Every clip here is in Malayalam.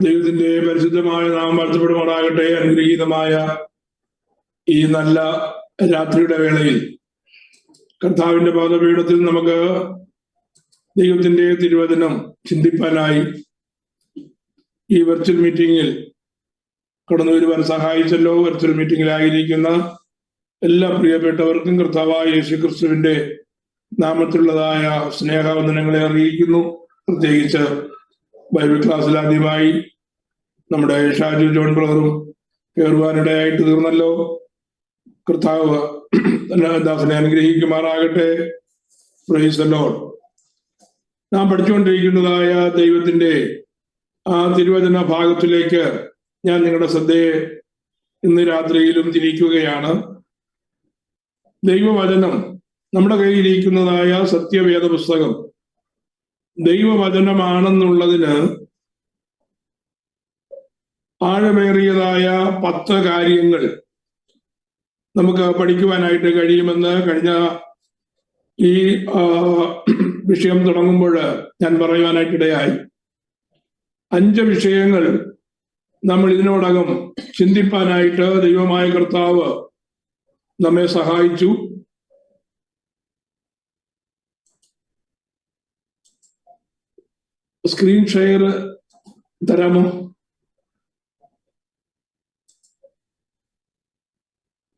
ദൈവത്തിന്റെ പരിശുദ്ധമായ നാമം വാഴ്ത്തപ്പെടുമാറാകട്ടെ. അനുഗ്രഹീതമായ ഈ നല്ല രാത്രിയുടെ വേളയിൽ കർത്താവിന്റെ പാദപീഠത്തിൽ നമുക്ക് ദൈവത്തിന്റെ തിരുവചനം ചിന്തിപ്പാനായി ഈ വെർച്വൽ മീറ്റിംഗിൽ കടന്നു വരുവാൻ സഹായിച്ചല്ലോ. വെർച്വൽ മീറ്റിംഗിലായിരിക്കുന്ന എല്ലാ പ്രിയപ്പെട്ടവർക്കും കർത്താവായ യേശുക്രിസ്തുവിന്റെ നാമത്തിലുള്ളതായ സ്നേഹവന്ദനങ്ങളെ അറിയിക്കുന്നു. പ്രത്യേകിച്ച് ബൈബിൾ ക്ലാസ്സിൽ ആദ്യമായി നമ്മുടെ ഷാജു ജോൺ ബ്രദറും കയറുവാനിടയായിട്ട് തീർന്നല്ലോ. കർത്താവ് ദാസനെ അനുഗ്രഹിക്കുമാറാകട്ടെ. Price the Lord. നാം പഠിച്ചുകൊണ്ടിരിക്കുന്നതായ ദൈവത്തിന്റെ ആ തിരുവചന ഭാഗത്തിലേക്ക് ഞാൻ നിങ്ങളുടെ ശ്രദ്ധയെ ഇന്ന് രാത്രിയിലും തിരിക്കുകയാണ്. ദൈവവചനം, നമ്മുടെ കയ്യിലിരിക്കുന്നതായ സത്യവേദ പുസ്തകം ദൈവവചനമാണെന്നുള്ളതിന് ആഴമേറിയതായ 10 കാര്യങ്ങൾ നമുക്ക് പഠിക്കുവാനായിട്ട് കഴിയുമെന്ന് കഴിഞ്ഞ ഈ വിഷയം തുടങ്ങുമ്പോൾ ഞാൻ പറയുവാനായിട്ടിടയായി. 5 വിഷയങ്ങൾ നമ്മൾ ഇതിനോടകം ചിന്തിപ്പാനായിട്ട് ദൈവമായ കർത്താവ് നമ്മെ സഹായിച്ചു. സ്ക്രീൻ ഷെയർ തരാമോ?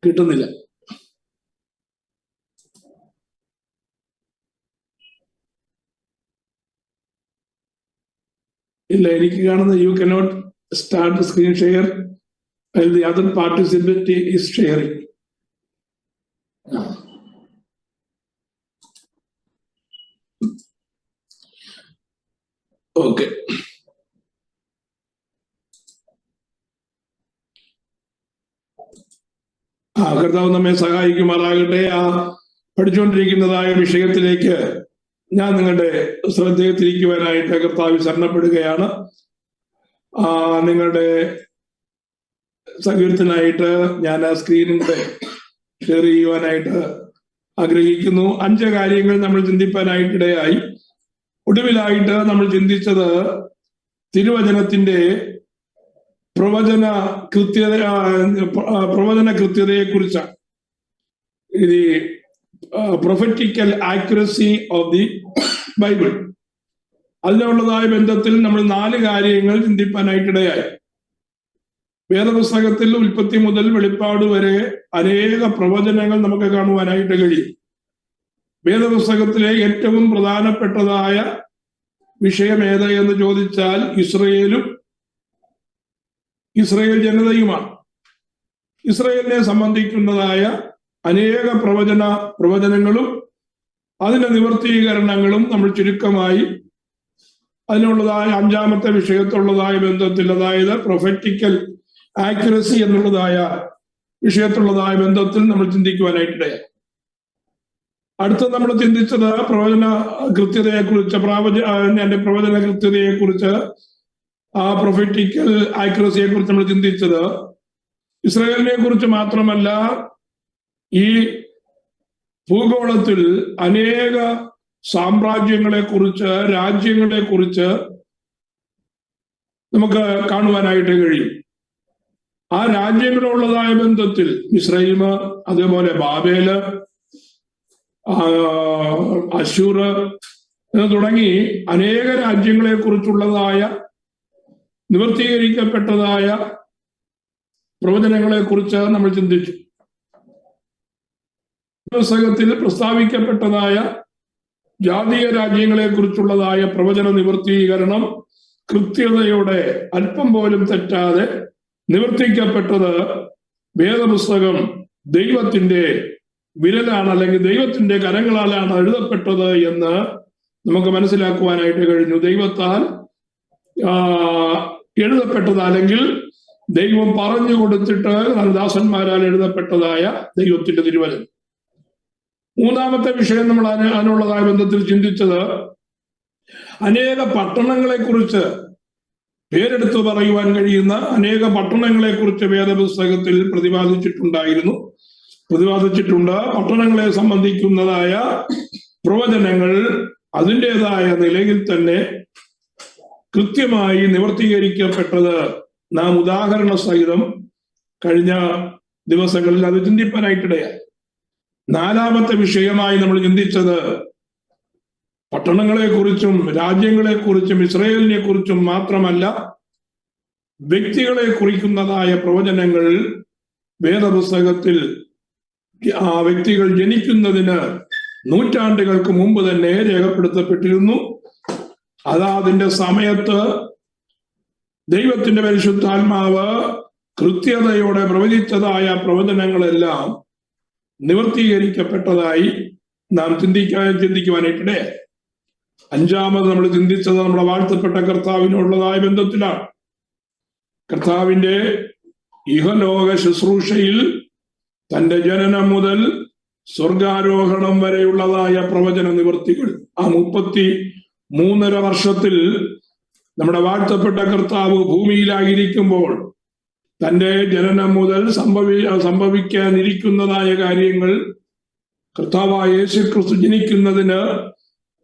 കിട്ടുന്നില്ല. ഇല്ല, എനിക്ക് കാണുന്ന you cannot start screen share. The other participant is sharing. Okay. കർത്താവ് നമ്മെ സഹായിക്കുമാറാകട്ടെ. പഠിച്ചുകൊണ്ടിരിക്കുന്നതായ വിഷയത്തിലേക്ക് ഞാൻ നിങ്ങളുടെ ശ്രദ്ധയെ തിരിക്കുവാനായിട്ട് കർത്താവ് ശരണപ്പെടുകയാണ്. നിങ്ങളുടെ സൗകര്യത്തിനായിട്ട് ഞാൻ ആ സ്ക്രീനിലൂടെ ഷെയർ ചെയ്യുവാനായിട്ട് ആഗ്രഹിക്കുന്നു. 5 കാര്യങ്ങൾ നമ്മൾ ചിന്തിപ്പാനായിട്ടിടയായി. ഒടുവിലായിട്ട് നമ്മൾ ചിന്തിച്ചത് തിരുവചനത്തിന്റെ പ്രവചന കൃത്യതയെ കുറിച്ചാണ്. ഇത് prophetical accuracy of the Bible. അതിനുള്ളതായ ബന്ധത്തിൽ നമ്മൾ 4 കാര്യങ്ങൾ ചിന്തിപ്പാനായിട്ടിടയായി. വേദപുസ്തകത്തിൽ ഉൽപ്പത്തി മുതൽ വെളിപ്പാട് വരെ അനേക പ്രവചനങ്ങൾ നമുക്ക് കാണുവാനായിട്ട് കഴിയും. വേദപുസ്തകത്തിലെ ഏറ്റവും പ്രധാനപ്പെട്ടതായ വിഷയം ഏത് എന്ന് ചോദിച്ചാൽ ഇസ്രയേൽ ജനതയുമാണ്. ഇസ്രയേലിനെ സംബന്ധിക്കുന്നതായ അനേക പ്രവചനങ്ങളും അതിന്റെ നിവർത്തീകരണങ്ങളും നമ്മൾ ചുരുക്കമായി അതിനുള്ളതായ 5-ാമത്തെ വിഷയത്തുള്ളതായ ബന്ധത്തിൽ, അതായത് പ്രൊഫറ്റിക്കൽ ആക്യുറസി എന്നുള്ളതായ വിഷയത്തുള്ളതായ ബന്ധത്തിൽ നമ്മൾ ചിന്തിക്കുവാനായിട്ടിടയായി. അടുത്ത നമ്മൾ ചിന്തിച്ചത് പ്രവചന കൃത്യതയെക്കുറിച്ച്, പ്രവചന കൃത്യതയെക്കുറിച്ച്, പ്രൊഫറ്റിക്കൽ ആക്യുറസിയെ കുറിച്ച് നമ്മൾ ചിന്തിച്ചത് ഇസ്രായേലിനെ കുറിച്ച് മാത്രമല്ല, ഈ ഭൂഗോളത്തിൽ അനേക സാമ്രാജ്യങ്ങളെ കുറിച്ച്, രാജ്യങ്ങളെ കുറിച്ച് നമുക്ക് കാണുവാനായിട്ട് കഴിയും. ആ രാജ്യങ്ങളുള്ളതായ ബന്ധത്തിൽ മിസ്രൈം, അതേപോലെ ബാബേല്, അശൂർ തുടങ്ങി അനേക രാജ്യങ്ങളെ കുറിച്ചുള്ളതായ നിവർത്തീകരിക്കപ്പെട്ടതായ പ്രവചനങ്ങളെ കുറിച്ച് നമ്മൾ ചിന്തിച്ചു. പുസ്തകത്തിൽ പ്രസ്താവിക്കപ്പെട്ടതായ ജാതീയ രാജ്യങ്ങളെ കുറിച്ചുള്ളതായ പ്രവചന നിവർത്തീകരണം കൃത്യതയോടെ അല്പം പോലും തെറ്റാതെ നിവർത്തിക്കപ്പെട്ടത് വേദപുസ്തകം ദൈവത്തിന്റെ വിരലാണ്, അല്ലെങ്കിൽ ദൈവത്തിന്റെ കരങ്ങളാലാണ് എഴുതപ്പെട്ടത് എന്ന് നമുക്ക് മനസ്സിലാക്കുവാനായിട്ട് കഴിഞ്ഞു. ദൈവത്താൽ എഴുതപ്പെട്ടത്, അല്ലെങ്കിൽ ദൈവം പറഞ്ഞു കൊടുത്തിട്ട് ദാസന്മാരാൽ എഴുതപ്പെട്ടതായ ദൈവത്തിന്റെ തിരുവചനം. 3-ാമത്തെ വിഷയം നമ്മൾ അതിനുള്ളതായ ബന്ധത്തിൽ ചിന്തിച്ചത് അനേക പട്ടണങ്ങളെ കുറിച്ച്, പേരെടുത്ത് പറയുവാൻ കഴിയുന്ന അനേക പട്ടണങ്ങളെ കുറിച്ച് വേദപുസ്തകത്തിൽ പ്രതിപാദിച്ചിട്ടുണ്ട്. പട്ടണങ്ങളെ സംബന്ധിക്കുന്നതായ പ്രവചനങ്ങൾ അതിൻ്റെതായ നിലയിൽ തന്നെ കൃത്യമായി നിവർത്തീകരിക്കപ്പെട്ടത് നാം ഉദാഹരണ സഹിതം കഴിഞ്ഞ ദിവസങ്ങളിൽ അത് ചിന്തിപ്പാനായിട്ടിടയായി. നാലാമത്തെ വിഷയമായി നമ്മൾ ചിന്തിച്ചത് പട്ടണങ്ങളെക്കുറിച്ചും രാജ്യങ്ങളെക്കുറിച്ചും ഇസ്രായേലിനെ കുറിച്ചും മാത്രമല്ല, വ്യക്തികളെ കുറിക്കുന്നതായ പ്രവചനങ്ങൾ വേദപുസ്തകത്തിൽ ആ വ്യക്തികൾ ജനിക്കുന്നതിന് നൂറ്റാണ്ടുകൾക്ക് മുമ്പ് തന്നെ രേഖപ്പെടുത്തപ്പെട്ടിരുന്നു. അതിന്റെ സമയത്ത് ദൈവത്തിന്റെ പരിശുദ്ധാത്മാവ് കൃത്യതയോടെ പ്രവചിച്ചതായ പ്രവചനങ്ങളെല്ലാം നിവർത്തീകരിക്കപ്പെട്ടതായി നാം ചിന്തിക്കുവാനായിട്ടിടെ. അഞ്ചാമത് നമ്മൾ ചിന്തിച്ചത് നമ്മുടെ വാഴ്ത്തപ്പെട്ട കർത്താവിനുള്ളതായ ബന്ധത്തിലാണ്. കർത്താവിന്റെ ഇഹലോക ശുശ്രൂഷയിൽ തന്റെ ജനനം മുതൽ സ്വർഗാരോഹണം വരെയുള്ളതായ പ്രവചന നിവർത്തികൾ, ആ 33.5 വർഷത്തിൽ നമ്മുടെ വാഴ്ത്തപ്പെട്ട കർത്താവ് ഭൂമിയിലായിരിക്കുമ്പോൾ തന്റെ ജനനം മുതൽ സംഭവിക്കാനിരിക്കുന്നതായ കാര്യങ്ങൾ, കർത്താവായ യേശുക്രിസ്തു ജനിക്കുന്നതിന്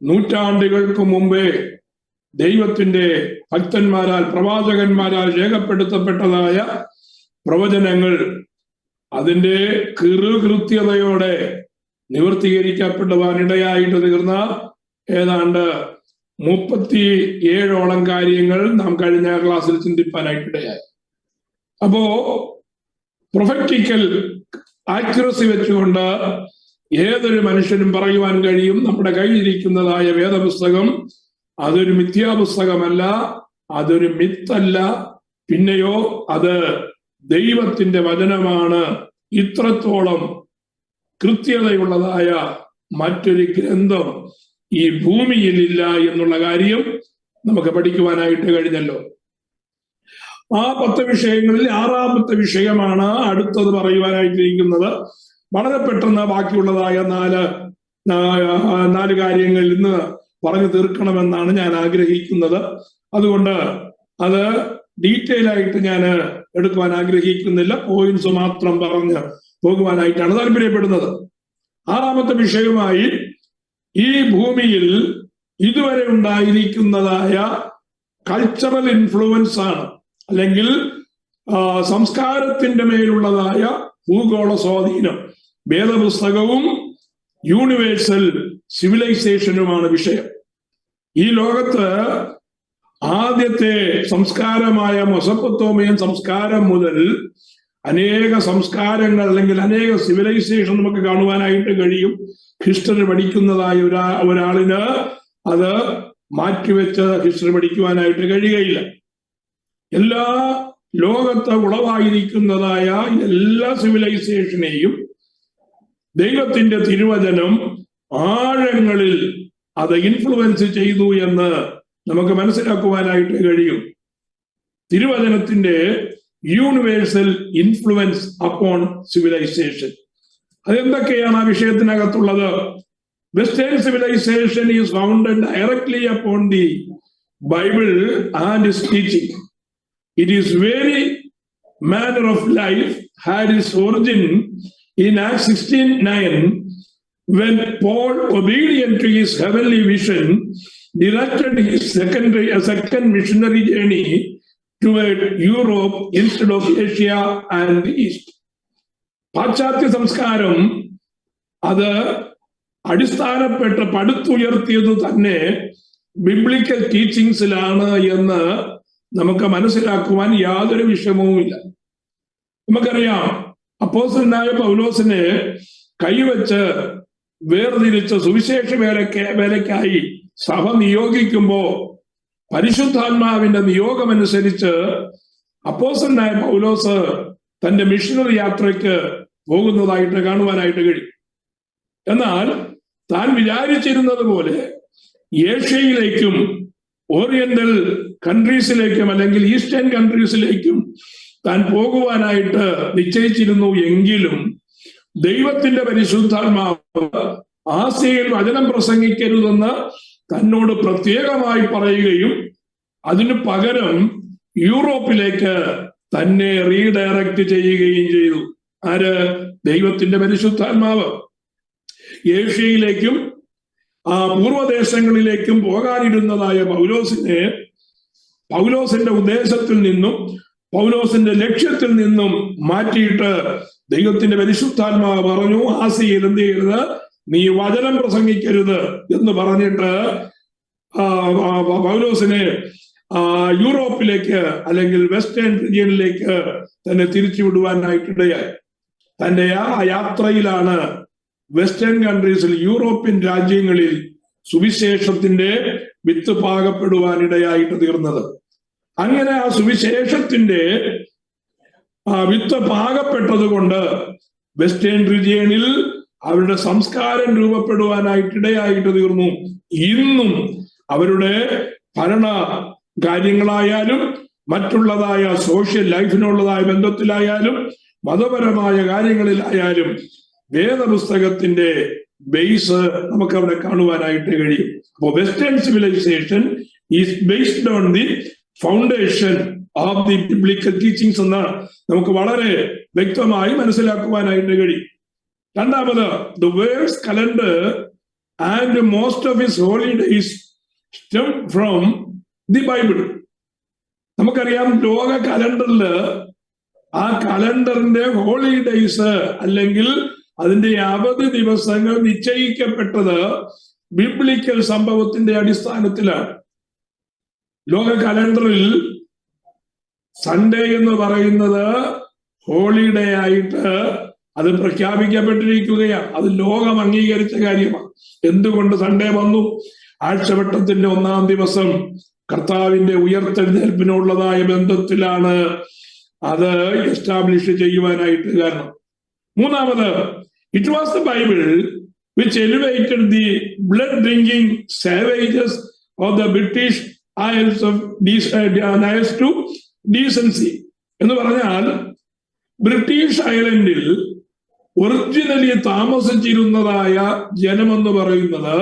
നൂറ്റാണ്ടുകൾക്ക് മുമ്പേ ദൈവത്തിന്റെ ഭക്തന്മാരാൽ പ്രവാചകന്മാരാൽ രേഖപ്പെടുത്തപ്പെട്ടതായ പ്രവചനങ്ങൾ അതിന്റെ കൃത്യതയോടെ നിവർത്തീകരിക്കപ്പെടുവാനിടയായിട്ട് തീർന്ന ഏതാണ്ട് 37ഓളം കാര്യങ്ങൾ നാം കഴിഞ്ഞ ക്ലാസ്സിൽ ചിന്തിപ്പാനായിട്ടിടയായി. അപ്പോ പ്രൊഫറ്റിക്കൽ ആക്യുറസി വെച്ചുകൊണ്ട് ഏതൊരു മനുഷ്യനും പറയുവാൻ കഴിയും, നമ്മുടെ കയ്യിലിരിക്കുന്നതായ വേദപുസ്തകം അതൊരു മിഥ്യാപുസ്തകമല്ല, അതൊരു മിത്തല്ല, പിന്നെയോ അത് ദൈവത്തിന്റെ വചനമാണ്. ഇത്രത്തോളം കൃത്യതയുള്ളതായ മറ്റൊരു ഗ്രന്ഥം ഈ ഭൂമിയിലില്ല എന്നുള്ള കാര്യം നമുക്ക് പഠിക്കുവാനായിട്ട് കഴിഞ്ഞല്ലോ. ആ 10 വിഷയങ്ങളിൽ 6ാമത്തെ വിഷയമാണ് അടുത്തത് പറയുവാനായിട്ടിരിക്കുന്നത്. വളരെ പെട്ടെന്ന് ബാക്കിയുള്ളതായ 4 കാര്യങ്ങൾ ഇന്ന് പറഞ്ഞു തീർക്കണമെന്നാണ് ഞാൻ ആഗ്രഹിക്കുന്നത്. അതുകൊണ്ട് അത് ഡീറ്റെയിൽ ആയിട്ട് ഞാൻ എടുക്കുവാൻ ആഗ്രഹിക്കുന്നില്ല, പോയിന്റ്സ് മാത്രം പറഞ്ഞ് പോകുവാനായിട്ടാണ് താല്പര്യപ്പെടുന്നത്. 6ാമത്തെ വിഷയമായി ഈ ഭൂമിയിൽ ഇതുവരെ ഉണ്ടായിരിക്കുന്നതായ കൾച്ചറൽ ഇൻഫ്ലുവൻസ് ആണ്, അല്ലെങ്കിൽ സംസ്കാരത്തിന്റെ മേലുള്ളതായ ഭൂഗോള സ്വാധീനം. വേദപുസ്തകവും യൂണിവേഴ്സൽ സിവിലൈസേഷനുമാണ് വിഷയം. ഈ ലോകത്ത് ആദ്യത്തെ സംസ്കാരമായ മെസൊപ്പൊത്തേമിയൻ സംസ്കാരം മുതൽ അനേക സംസ്കാരങ്ങൾ അല്ലെങ്കിൽ അനേക സിവിലൈസേഷൻ നമുക്ക് കാണുവാനായിട്ട് കഴിയും. ഹിസ്റ്ററി പഠിക്കുന്നതായ ഒരാളിന് അത് മാറ്റിവെച്ച് ഹിസ്റ്ററി പഠിക്കുവാനായിട്ട് കഴിയുകയില്ല. എല്ലാ ലോകത്ത് ഉളവായിരിക്കുന്നതായ എല്ലാ സിവിലൈസേഷനെയും ദൈവത്തിന്റെ തിരുവചനം ആഴങ്ങളിൽ അത് ഇൻഫ്ലുവൻസ് ചെയ്തു എന്ന് നമുക്ക് മനസ്സിലാക്കുവാനായിട്ട് കഴിയും. തിരുവചനത്തിന്റെ യൂണിവേഴ്സൽ ഇൻഫ്ലുവൻസ് അപ്പോൺ സിവിലൈസേഷൻ, അതെന്തൊക്കെയാണ് ആ വിഷയത്തിനകത്തുള്ളത്? Western civilization is founded directly upon the Bible and its teaching. It is very manner of life had its origin in Acts 16:9, when Paul, obedient to his heavenly vision, directed his second missionary journey toward Europe instead of Asia and the East. പാശ്ചാത്യ സംസ്കാരം അത് അടിസ്ഥാനപ്പെട്ട് പടുത്തുയർത്തിയത് തന്നെ ബിബ്ലിക്കൽ ടീച്ചിങ്സിലാണ് എന്ന് നമുക്ക് മനസ്സിലാക്കുവാൻ യാതൊരു വിഷമവുമില്ല. നമുക്കറിയാം, അപ്പോസ്തലനായ പൗലോസിനെ കൈവച്ച് വേർതിരിച്ച് സുവിശേഷ വേലയ്ക്കായി സഭ നിയോഗിക്കുമ്പോ പരിശുദ്ധാത്മാവിന്റെ നിയോഗമനുസരിച്ച് അപ്പോസ്തലനായ പൗലോസ് തന്റെ മിഷണറി യാത്രയ്ക്ക് പോകുന്നതായിട്ട് കാണുവാനായിട്ട് കഴിയും. എന്നാൽ താൻ വിചാരിച്ചിരുന്നത് പോലെ ഏഷ്യയിലേക്കും ഓറിയന്റൽ കൺട്രീസിലേക്കും അല്ലെങ്കിൽ ഈസ്റ്റേൺ കൺട്രീസിലേക്കും താൻ പോകുവാനായിട്ട് നിശ്ചയിച്ചിരുന്നു. എങ്കിലും ദൈവത്തിന്റെ പരിശുദ്ധാത്മാവ് ആസിയയിൽ വചനം പ്രസംഗിക്കരുതെന്ന് തന്നോട് പ്രത്യേകമായി പറയുകയും അതിനു പകരം യൂറോപ്പിലേക്ക് തന്നെ റീഡയറക്റ്റ് ചെയ്യുകയും ചെയ്തു. ആര്? ദൈവത്തിന്റെ പരിശുദ്ധാത്മാവ്. ഏഷ്യയിലേക്കും പൂർവ്വദേശങ്ങളിലേക്കും പോകാനിരുന്നതായ പൗലോസിനെ പൗലോസിന്റെ ഉദ്ദേശത്തിൽ നിന്നും പൗലോസിന്റെ ലക്ഷ്യത്തിൽ നിന്നും മാറ്റിയിട്ട് ദൈവത്തിന്റെ പരിശുദ്ധാത്മാവ് പറഞ്ഞു, ആസിയയിൽ എന്ത് ചെയ്യരുത്, നീ വചനം പ്രസംഗിക്കരുത് എന്ന് പറഞ്ഞിട്ട് പൗലോസിനെ യൂറോപ്പിലേക്ക് അല്ലെങ്കിൽ വെസ്റ്റേൺ റീജിയനിലേക്ക് തന്നെ തിരിച്ചുവിടുവാനായിട്ടിടയായി. തന്റെ ആ യാത്രയിലാണ് വെസ്റ്റേൺ കൺട്രീസിൽ, യൂറോപ്യൻ രാജ്യങ്ങളിൽ സുവിശേഷത്തിന്റെ വിത്ത് പാകപ്പെടുവാനിടയായിട്ട് തീർന്നത്. അങ്ങനെ ആ സുവിശേഷത്തിന്റെ വിത്ത് പാകപ്പെട്ടത് കൊണ്ട് വെസ്റ്റേൺ റീജിയനിൽ അവരുടെ സംസ്കാരം രൂപപ്പെടുവാനായിട്ടിടയായിട്ട് തീർന്നു. ഇന്നും അവരുടെ ഭരണ കാര്യങ്ങളായാലും മറ്റുള്ളതായ സോഷ്യൽ ലൈഫിനുള്ളതായ ബന്ധത്തിലായാലും മതപരമായ കാര്യങ്ങളിലായാലും വേദപുസ്തകത്തിന്റെ ബേസ് നമുക്ക് അവിടെ കാണുവാനായിട്ട് കഴിയും. അപ്പോൾ western civilization is based on the foundation of the biblical teachings എന്ന് നമുക്ക് വളരെ വ്യക്തമായി മനസ്സിലാക്കുവാനായിട്ട് കഴിയും. രണ്ടാമത്, the world's calendar and most of his holidays stem from the Bible. നമുക്കറിയാം, ലോക കലണ്ടറിൽ ആ കലണ്ടറിന്റെ ഹോളിഡേയ്സ് അല്ലെങ്കിൽ അതിന്റെ അവധി ദിവസങ്ങൾ നിശ്ചയിക്കപ്പെട്ടത് ബിബ്ലിക്കൽ സംഭവത്തിന്റെ അടിസ്ഥാനത്തിലാണ്. ലോക കലണ്ടറിൽ സൺഡേ എന്ന് പറയുന്നത് ഹോളിഡേ ആയിട്ട് അത് പ്രഖ്യാപിക്കപ്പെട്ടിരിക്കുകയാണ്. അത് ലോകം അംഗീകരിച്ച കാര്യമാണ്. എന്തുകൊണ്ട് സൺഡേ വന്നു? ആഴ്ചവട്ടത്തിന്റെ 1-ാം ദിവസം കർത്താവിന്റെ ഉയർത്തെഴുന്നേൽപ്പിനുള്ളതായ ബന്ധത്തിലാണ് അത് എസ്റ്റാബ്ലിഷ് ചെയ്യുവാനായിട്ട് കാരണം. മൂന്നാമത്, it was the Bible which elevated the blood drinking savages of the British Isles to decency. എന്ന് പറഞ്ഞാൽ ബ്രിട്ടീഷ് ഐലൻഡിൽ ഒറിജിനലി താമസിച്ചിരുന്നതായ ജനമെന്ന് പറയുന്നത്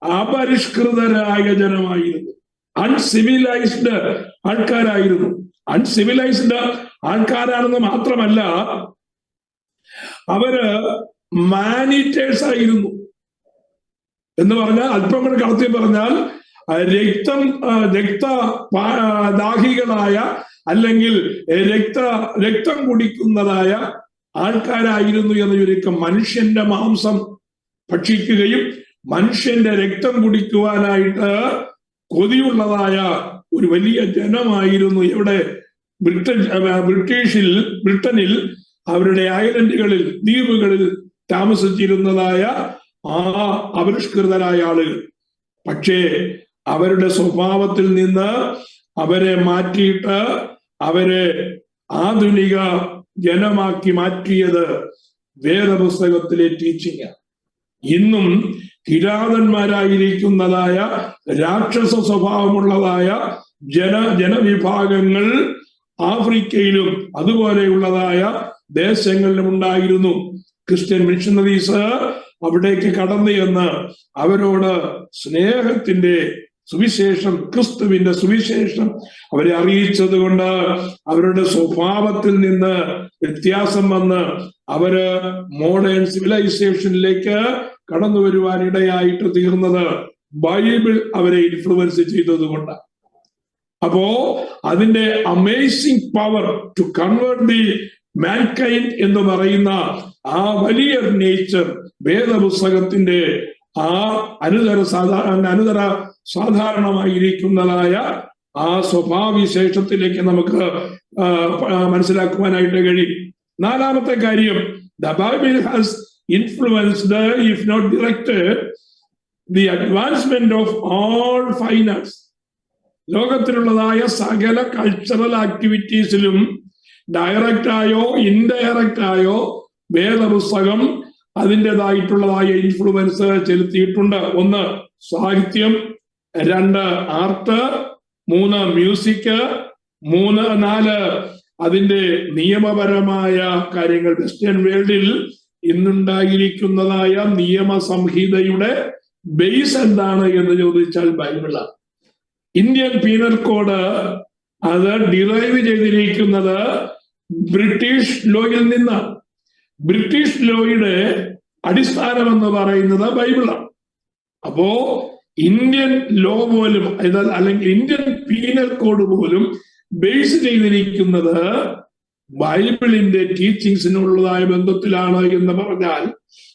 അപരിഷ്കൃതരായ ജനമായിരുന്നു, അൺസിവിലൈസ്ഡ് ആൾക്കാരായിരുന്നു. അൺസിവിലൈസ്ഡ് ആൾക്കാരാണെന്ന് മാത്രമല്ല, അവര് മാനിറ്റേഴ്സ് ആയിരുന്നു. എന്ന് പറഞ്ഞാൽ അല്പം കൂടെ കടത്തി പറഞ്ഞാൽ രക്തദാഹികളായ അല്ലെങ്കിൽ രക്തം കുടിക്കുന്നതായ ആൾക്കാരായിരുന്നു എന്ന് ചുരുക്കം. മനുഷ്യന്റെ മാംസം ഭക്ഷിക്കുകയും മനുഷ്യന്റെ രക്തം കുടിക്കുവാനായിട്ട് കൊതിയുള്ളതായ ഒരു വലിയ ജനമായിരുന്നു ഇവിടെ ബ്രിട്ടനിൽ അവരുടെ ഐലൻഡുകളിൽ, ദ്വീപുകളിൽ താമസിച്ചിരുന്നതായ ആ അപരിഷ്കൃതരായ ആളുകൾ. പക്ഷേ അവരുടെ സ്വഭാവത്തിൽ നിന്ന് അവരെ മാറ്റിയിട്ട് അവരെ ആധുനിക ജനമാക്കി മാറ്റിയത് വേദപുസ്തകത്തിലെ ടീച്ചിങ്. ഇന്നും കിരാതന്മാരായിരിക്കുന്നതായ രാക്ഷസ സ്വഭാവമുള്ളതായ ജനവിഭാഗങ്ങൾ ആഫ്രിക്കയിലും അതുപോലെയുള്ളതായ ദേശങ്ങളിലും ഉണ്ടായിരുന്നു. ക്രിസ്ത്യൻ മിഷണറീസ് അവിടേക്ക് കടന്നു എന്ന് അവരോട് സ്നേഹത്തിന്റെ സുവിശേഷം, ക്രിസ്തുവിന്റെ സുവിശേഷം അവരെ അറിയിച്ചത് കൊണ്ട് അവരുടെ സ്വഭാവത്തിൽ നിന്ന് വ്യത്യാസം വന്ന് അവര് മോഡേൺ സിവിലൈസേഷനിലേക്ക് കടന്നു വരുവാനിടയായിട്ട് തീർന്നത് ബൈബിൾ അവരെ ഇൻഫ്ലുവൻസ് ചെയ്തതുകൊണ്ട്. അപ്പോ അതിന്റെ amazing power to convert the mankind എന്ന് പറയുന്ന ആ വലിയ നേച്ചർ വേദപുസ്തകത്തിന്റെ ആ അനുതര സാധാരണമായിരിക്കുന്നതായ ആ സ്വഭാവവിശേഷത്തിലേക്ക് നമുക്ക് മനസ്സിലാക്കുവാനായിട്ട് കഴിയും. നാലാമത്തെ കാര്യം, the Bible has influenced if not directed the advancement of all fine arts. ലോകത്തിലുള്ളതായ സകല കൾച്ചറൽ ആക്ടിവിറ്റീസിലും ഡയറക്റ്റായോ ഇൻഡയറക്റ്റായോ വേദപുസ്തകം അതിൻ്റെതായിട്ടുള്ളതായ ഇൻഫ്ലുവൻസ് ചെലുത്തിയിട്ടുണ്ട്. 1 സാഹിത്യം, 2 ആർട്ട്, 3 മ്യൂസിക്, 4 അതിന്റെ നിയമപരമായ കാര്യങ്ങൾ. വെസ്റ്റേൺ വേൾഡിൽ ഇന്നുണ്ടായിരിക്കുന്നതായ നിയമസംഹിതയുടെ ബേസ് എന്താണ് എന്ന് ചോദിച്ചാൽ ബൈബിളാണ്. ഇന്ത്യൻ പീനൽ കോഡ് അത് ഡിറൈവ് ചെയ്തിരിക്കുന്നത് ബ്രിട്ടീഷ് ലോയിൽ നിന്നാണ്. ബ്രിട്ടീഷ് ലോയുടെ അടിസ്ഥാനം എന്ന് പറയുന്നത് ബൈബിളാണ്. അപ്പോ ഇന്ത്യൻ ലോ പോലും അല്ലെങ്കിൽ ഇന്ത്യൻ പീനൽ കോഡ് പോലും ബേസ് ചെയ്തിരിക്കുന്നത് ബൈബിളിന്റെ ടീച്ചിങ്സിനുള്ളതായ ബന്ധത്തിലാണ് എന്ന് പറഞ്ഞാൽ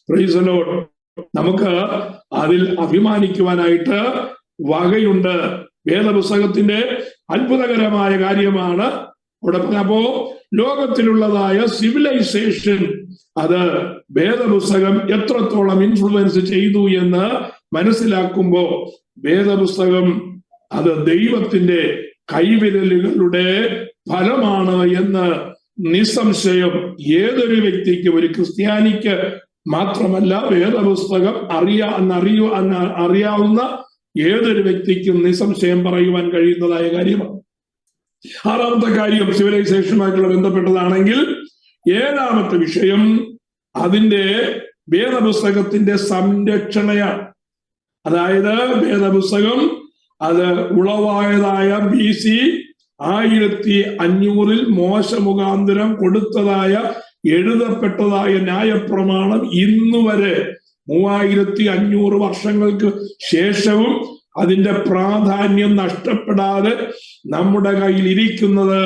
പ്രൈസ് ദി ലോർഡ്, നമുക്ക് അതിൽ അഭിമാനിക്കുവാനായിട്ട് വകയുണ്ട്. വേദപുസ്തകത്തിന്റെ അത്ഭുതകരമായ കാര്യമാണ് അവിടെ. അപ്പോ ലോകത്തിലുള്ളതായ സിവിലൈസേഷൻ അത് വേദപുസ്തകം എത്രത്തോളം ഇൻഫ്ലുവൻസ് ചെയ്തു എന്ന് മനസ്സിലാക്കുമ്പോ വേദപുസ്തകം അത് ദൈവത്തിന്റെ കൈവിരലുകളുടെ ഫലമാണ് എന്ന് നിസ്സംശയം ഏതൊരു വ്യക്തിക്കും, ഒരു ക്രിസ്ത്യാനിക്ക് മാത്രമല്ല, വേദപുസ്തകം അറിയാവുന്ന ഏതൊരു വ്യക്തിക്കും നിസ്സംശയം പറയുവാൻ കഴിയുന്നതായ കാര്യമാണ്. ആറാമത്തെ കാര്യം സിവിലൈസേഷനുമായിട്ടുള്ള ബന്ധപ്പെട്ടതാണെങ്കിൽ, ഏഴാമത്തെ വിഷയം അതിന്റെ വേദപുസ്തകത്തിന്റെ സംരക്ഷണയാണ്. അതായത് വേദപുസ്തകം അത് ഉളവായതായ BC 1500 മോശ മുഖാന്തരം കൊടുത്തതായ എഴുതപ്പെട്ടതായ ന്യായപ്രമാണം ഇന്നുവരെ 3500 വർഷങ്ങൾക്ക് ശേഷവും അതിന്റെ പ്രാധാന്യം നഷ്ടപ്പെടാതെ നമ്മുടെ കയ്യിൽ ഇരിക്കുന്നത്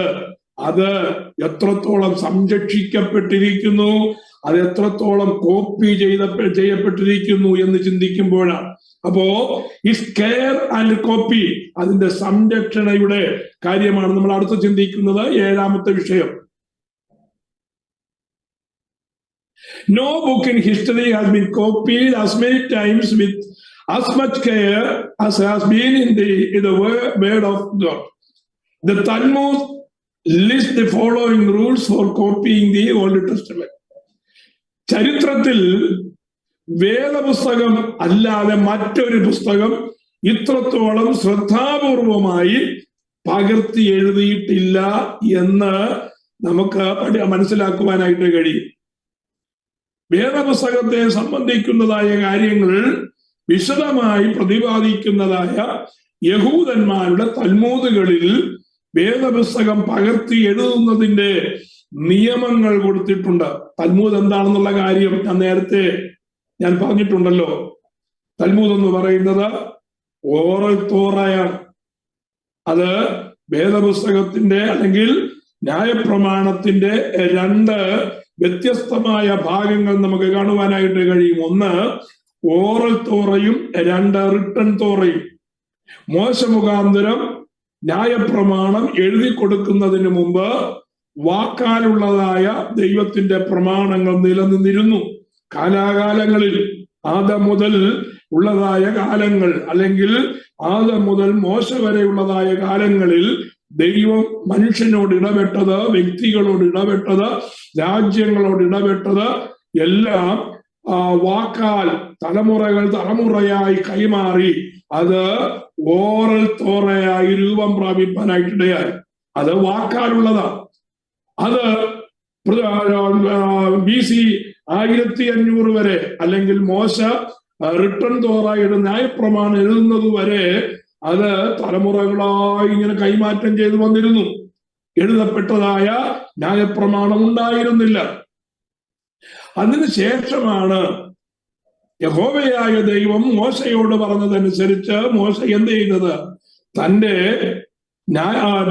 അത് എത്രത്തോളം സംരക്ഷിക്കപ്പെട്ടിരിക്കുന്നു, അത് എത്രത്തോളം കോപ്പി ചെയ്യപ്പെട്ടിരിക്കുന്നു എന്ന് ചിന്തിക്കുമ്പോഴാണ്. അപ്പോ ഈ കെയർ ആൻഡ് കോപ്പി, അതിന്റെ സംരക്ഷണയുടെ കാര്യമാണ് നമ്മൾ അടുത്ത് ചിന്തിക്കുന്നത്. ഏഴാമത്തെ വിഷയം, no book in history has been copied as many times with as much care as has been in the word of God. The Talmud lists the following rules for copying the Old Testament. ചരിത്രത്തിൽ വേദപുസ്തകം അല്ലാതെ മറ്റൊരു പുസ്തകം ഇത്രത്തോളം ശ്രദ്ധാപൂർവമായി പകർത്തി എഴുതിയിട്ടില്ല എന്ന് നമുക്ക് മനസ്സിലാക്കുവാനായിട്ട് കഴിയും. വേദപുസ്തകത്തെ സംബന്ധിക്കുന്നതായ കാര്യങ്ങൾ വിശദമായി പ്രതിപാദിക്കുന്നതായ യഹൂദന്മാരുടെ തൽമൂദുകളിൽ വേദപുസ്തകം പകർത്തി എഴുതുന്നതിന്റെ നിയമങ്ങൾ കൊടുത്തിട്ടുണ്ട്. തൽമൂദ് എന്താണെന്നുള്ള കാര്യം നേരത്തെ ഞാൻ പറഞ്ഞിട്ടുണ്ടല്ലോ. തൽമൂദ് എന്ന് പറയുന്നത് ഓറൽ തോറയാണ്. അത് വേദപുസ്തകത്തിന്റെ അല്ലെങ്കിൽ ന്യായപ്രമാണത്തിന്റെ 2 വ്യത്യസ്തമായ ഭാഗങ്ങൾ നമുക്ക് കാണുവാനായിട്ട് കഴിയും. ഒന്ന് ഓറൽ തോറയും 2 റിട്ടൺ തോറയും. മോശ മുഖാന്തരം ന്യായപ്രമാണം എഴുതി കൊടുക്കുന്നതിന് മുമ്പ് വാക്കാലുള്ളതായ ദൈവത്തിന്റെ പ്രമാണങ്ങൾ നിലനിന്നിരുന്നു. കാലാകാലങ്ങളിൽ ആദം മുതൽ ഉള്ളതായ കാലങ്ങൾ, അല്ലെങ്കിൽ ആദം മുതൽ മോശ വരെയുള്ളതായ കാലങ്ങളിൽ ദൈവം മനുഷ്യനോട് ഇടപെട്ടത്, വ്യക്തികളോട് ഇടപെട്ടത്, രാജ്യങ്ങളോട് ഇടപെട്ടത് എല്ലാം വാക്കാൽ തലമുറയായി കൈമാറി അത് ഓറൽ തോറയായി രൂപം പ്രാപിപ്പാനായിട്ടിടയായി. അത് വാക്കാലുള്ളതാണ്. അത് BC 1500 വരെ, അല്ലെങ്കിൽ മോശ റിട്ടൺ തോറയുടെ ന്യായപ്രമാണം എഴുതുന്നത് വരെ അത് തലമുറകളായി ഇങ്ങനെ കൈമാറ്റം ചെയ്തു വന്നിരുന്നു. എഴുതപ്പെട്ടതായ ന്യായപ്രമാണം ഉണ്ടായിരുന്നില്ല. അതിനുശേഷമാണ് യഹോവയായ ദൈവം മോശയോട് പറഞ്ഞതനുസരിച്ച് മോശ എന്ത് ചെയ്തത്? തന്റെ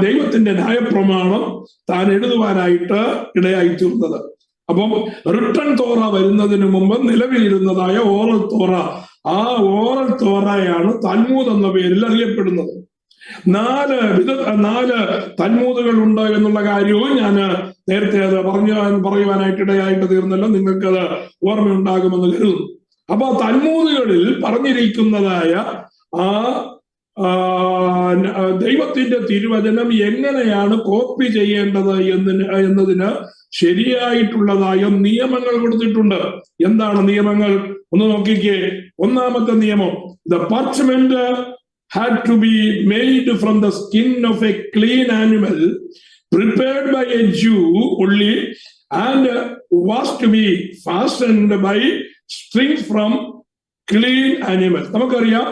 ദൈവത്തിന്റെ ന്യായപ്രമാണം താൻ എഴുതുവാനായിട്ട് ഇടയായി തീർന്നത്. അപ്പം റിട്ടൺ തോറ വരുന്നതിന് മുമ്പ് നിലവിലിരുന്നതായ ഓറൽ തോറ, ആ ഓറൽ തോറയാണ് തൽമൂദ് എന്ന പേരിൽ അറിയപ്പെടുന്നത്. 4 തൽമൂദുകൾ ഉണ്ട് എന്നുള്ള കാര്യവും ഞാൻ നേരത്തെ അത് പറയുവാനായിട്ട് ഇടയായിട്ട് തീർന്നല്ലോ. നിങ്ങൾക്കത് ഓർമ്മയുണ്ടാകുമെന്ന് കരുതുന്നു. അപ്പൊ തൽമൂദുകളിൽ പറഞ്ഞിരിക്കുന്നതായ ദൈവത്തിന്റെ തിരുവചനം എങ്ങനെയാണ് കോപ്പി ചെയ്യേണ്ടത് എന്നതിന് ശരിയായിട്ടുള്ളതായ നിയമങ്ങൾ കൊടുത്തിട്ടുണ്ട്. എന്താണ് നിയമങ്ങൾ? ഒന്ന് നോക്കിക്കേ. ഒന്നാമത്തെ നിയമം, the parchment had to be made from the skin of a clean animal prepared by a Jew only and was to be fastened by strings from clean animals. നമുക്കറിയാം,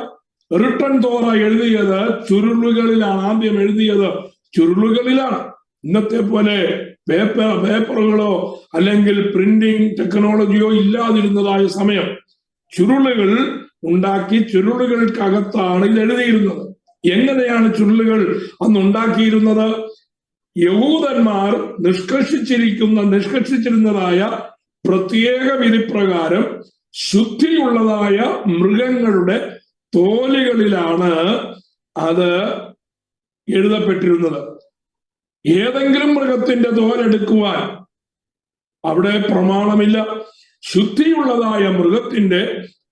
റിട്ടൺ തോറ എഴുതിയത് ചുരുളുകളിലാണ്. ആദ്യം എഴുതിയത് ചുരുളുകളിലാണ്. ഇന്നത്തെ പോലെ പേപ്പറുകളോ അല്ലെങ്കിൽ പ്രിന്റിംഗ് ടെക്നോളജിയോ ഇല്ലാതിരുന്നതായ സമയം ചുരുളുകൾ ഉണ്ടാക്കി ചുരുളുകൾക്കകത്താണ് ഇത് എഴുതിയിരുന്നത്. എങ്ങനെയാണ് ചുരുളുകൾ അന്ന് ഉണ്ടാക്കിയിരുന്നത്? യഹൂദന്മാർ നിഷ്കർഷിച്ചിരുന്നതായ പ്രത്യേക വിധിപ്രകാരം ശുദ്ധിയുള്ളതായ മൃഗങ്ങളുടെ തോലുകളിലാണ് അത് എഴുതപ്പെട്ടിരുന്നത്. ഏതെങ്കിലും മൃഗത്തിന്റെ തോലെടുക്കുവാൻ അവിടെ പ്രമാണമില്ല. ശുദ്ധിയുള്ളതായ മൃഗത്തിന്റെ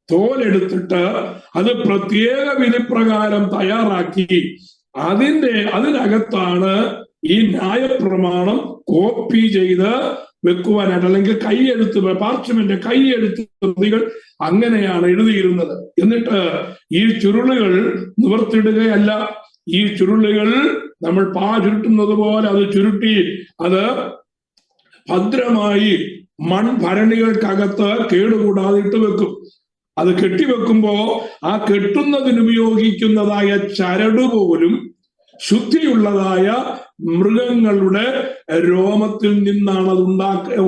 തോലെടുത്തിട്ട് അത് പ്രത്യേക വിധിപ്രകാരം തയ്യാറാക്കി അതിനകത്താണ് ഈ ന്യായപ്രമാണം കോപ്പി ചെയ്ത് വെക്കുവാനായിട്ട്, അല്ലെങ്കിൽ കൈയെഴുത്ത് പാർച്ച്മെന്റ് കൈയെഴുത്ത് കൃതികൾ അങ്ങനെയാണ് എഴുതിയിരുന്നത്. എന്നിട്ട് ഈ ചുരുളുകൾ നിവർത്തിടുകയല്ല, ഈ ചുരുളുകൾ നമ്മൾ ചുരുട്ടുന്നത് പോലെ അത് ചുരുട്ടി അത് ഭദ്രമായി മൺഭരണികൾക്കകത്ത് കേടുകൂടാതെ ഇട്ട് വെക്കും. അത് കെട്ടിവെക്കുമ്പോ ആ കെട്ടുന്നതിനുപയോഗിക്കുന്നതായ ചരട് പോലും ശുദ്ധിയുള്ളതായ മൃഗങ്ങളുടെ രോമത്തിൽ നിന്നാണ് അത്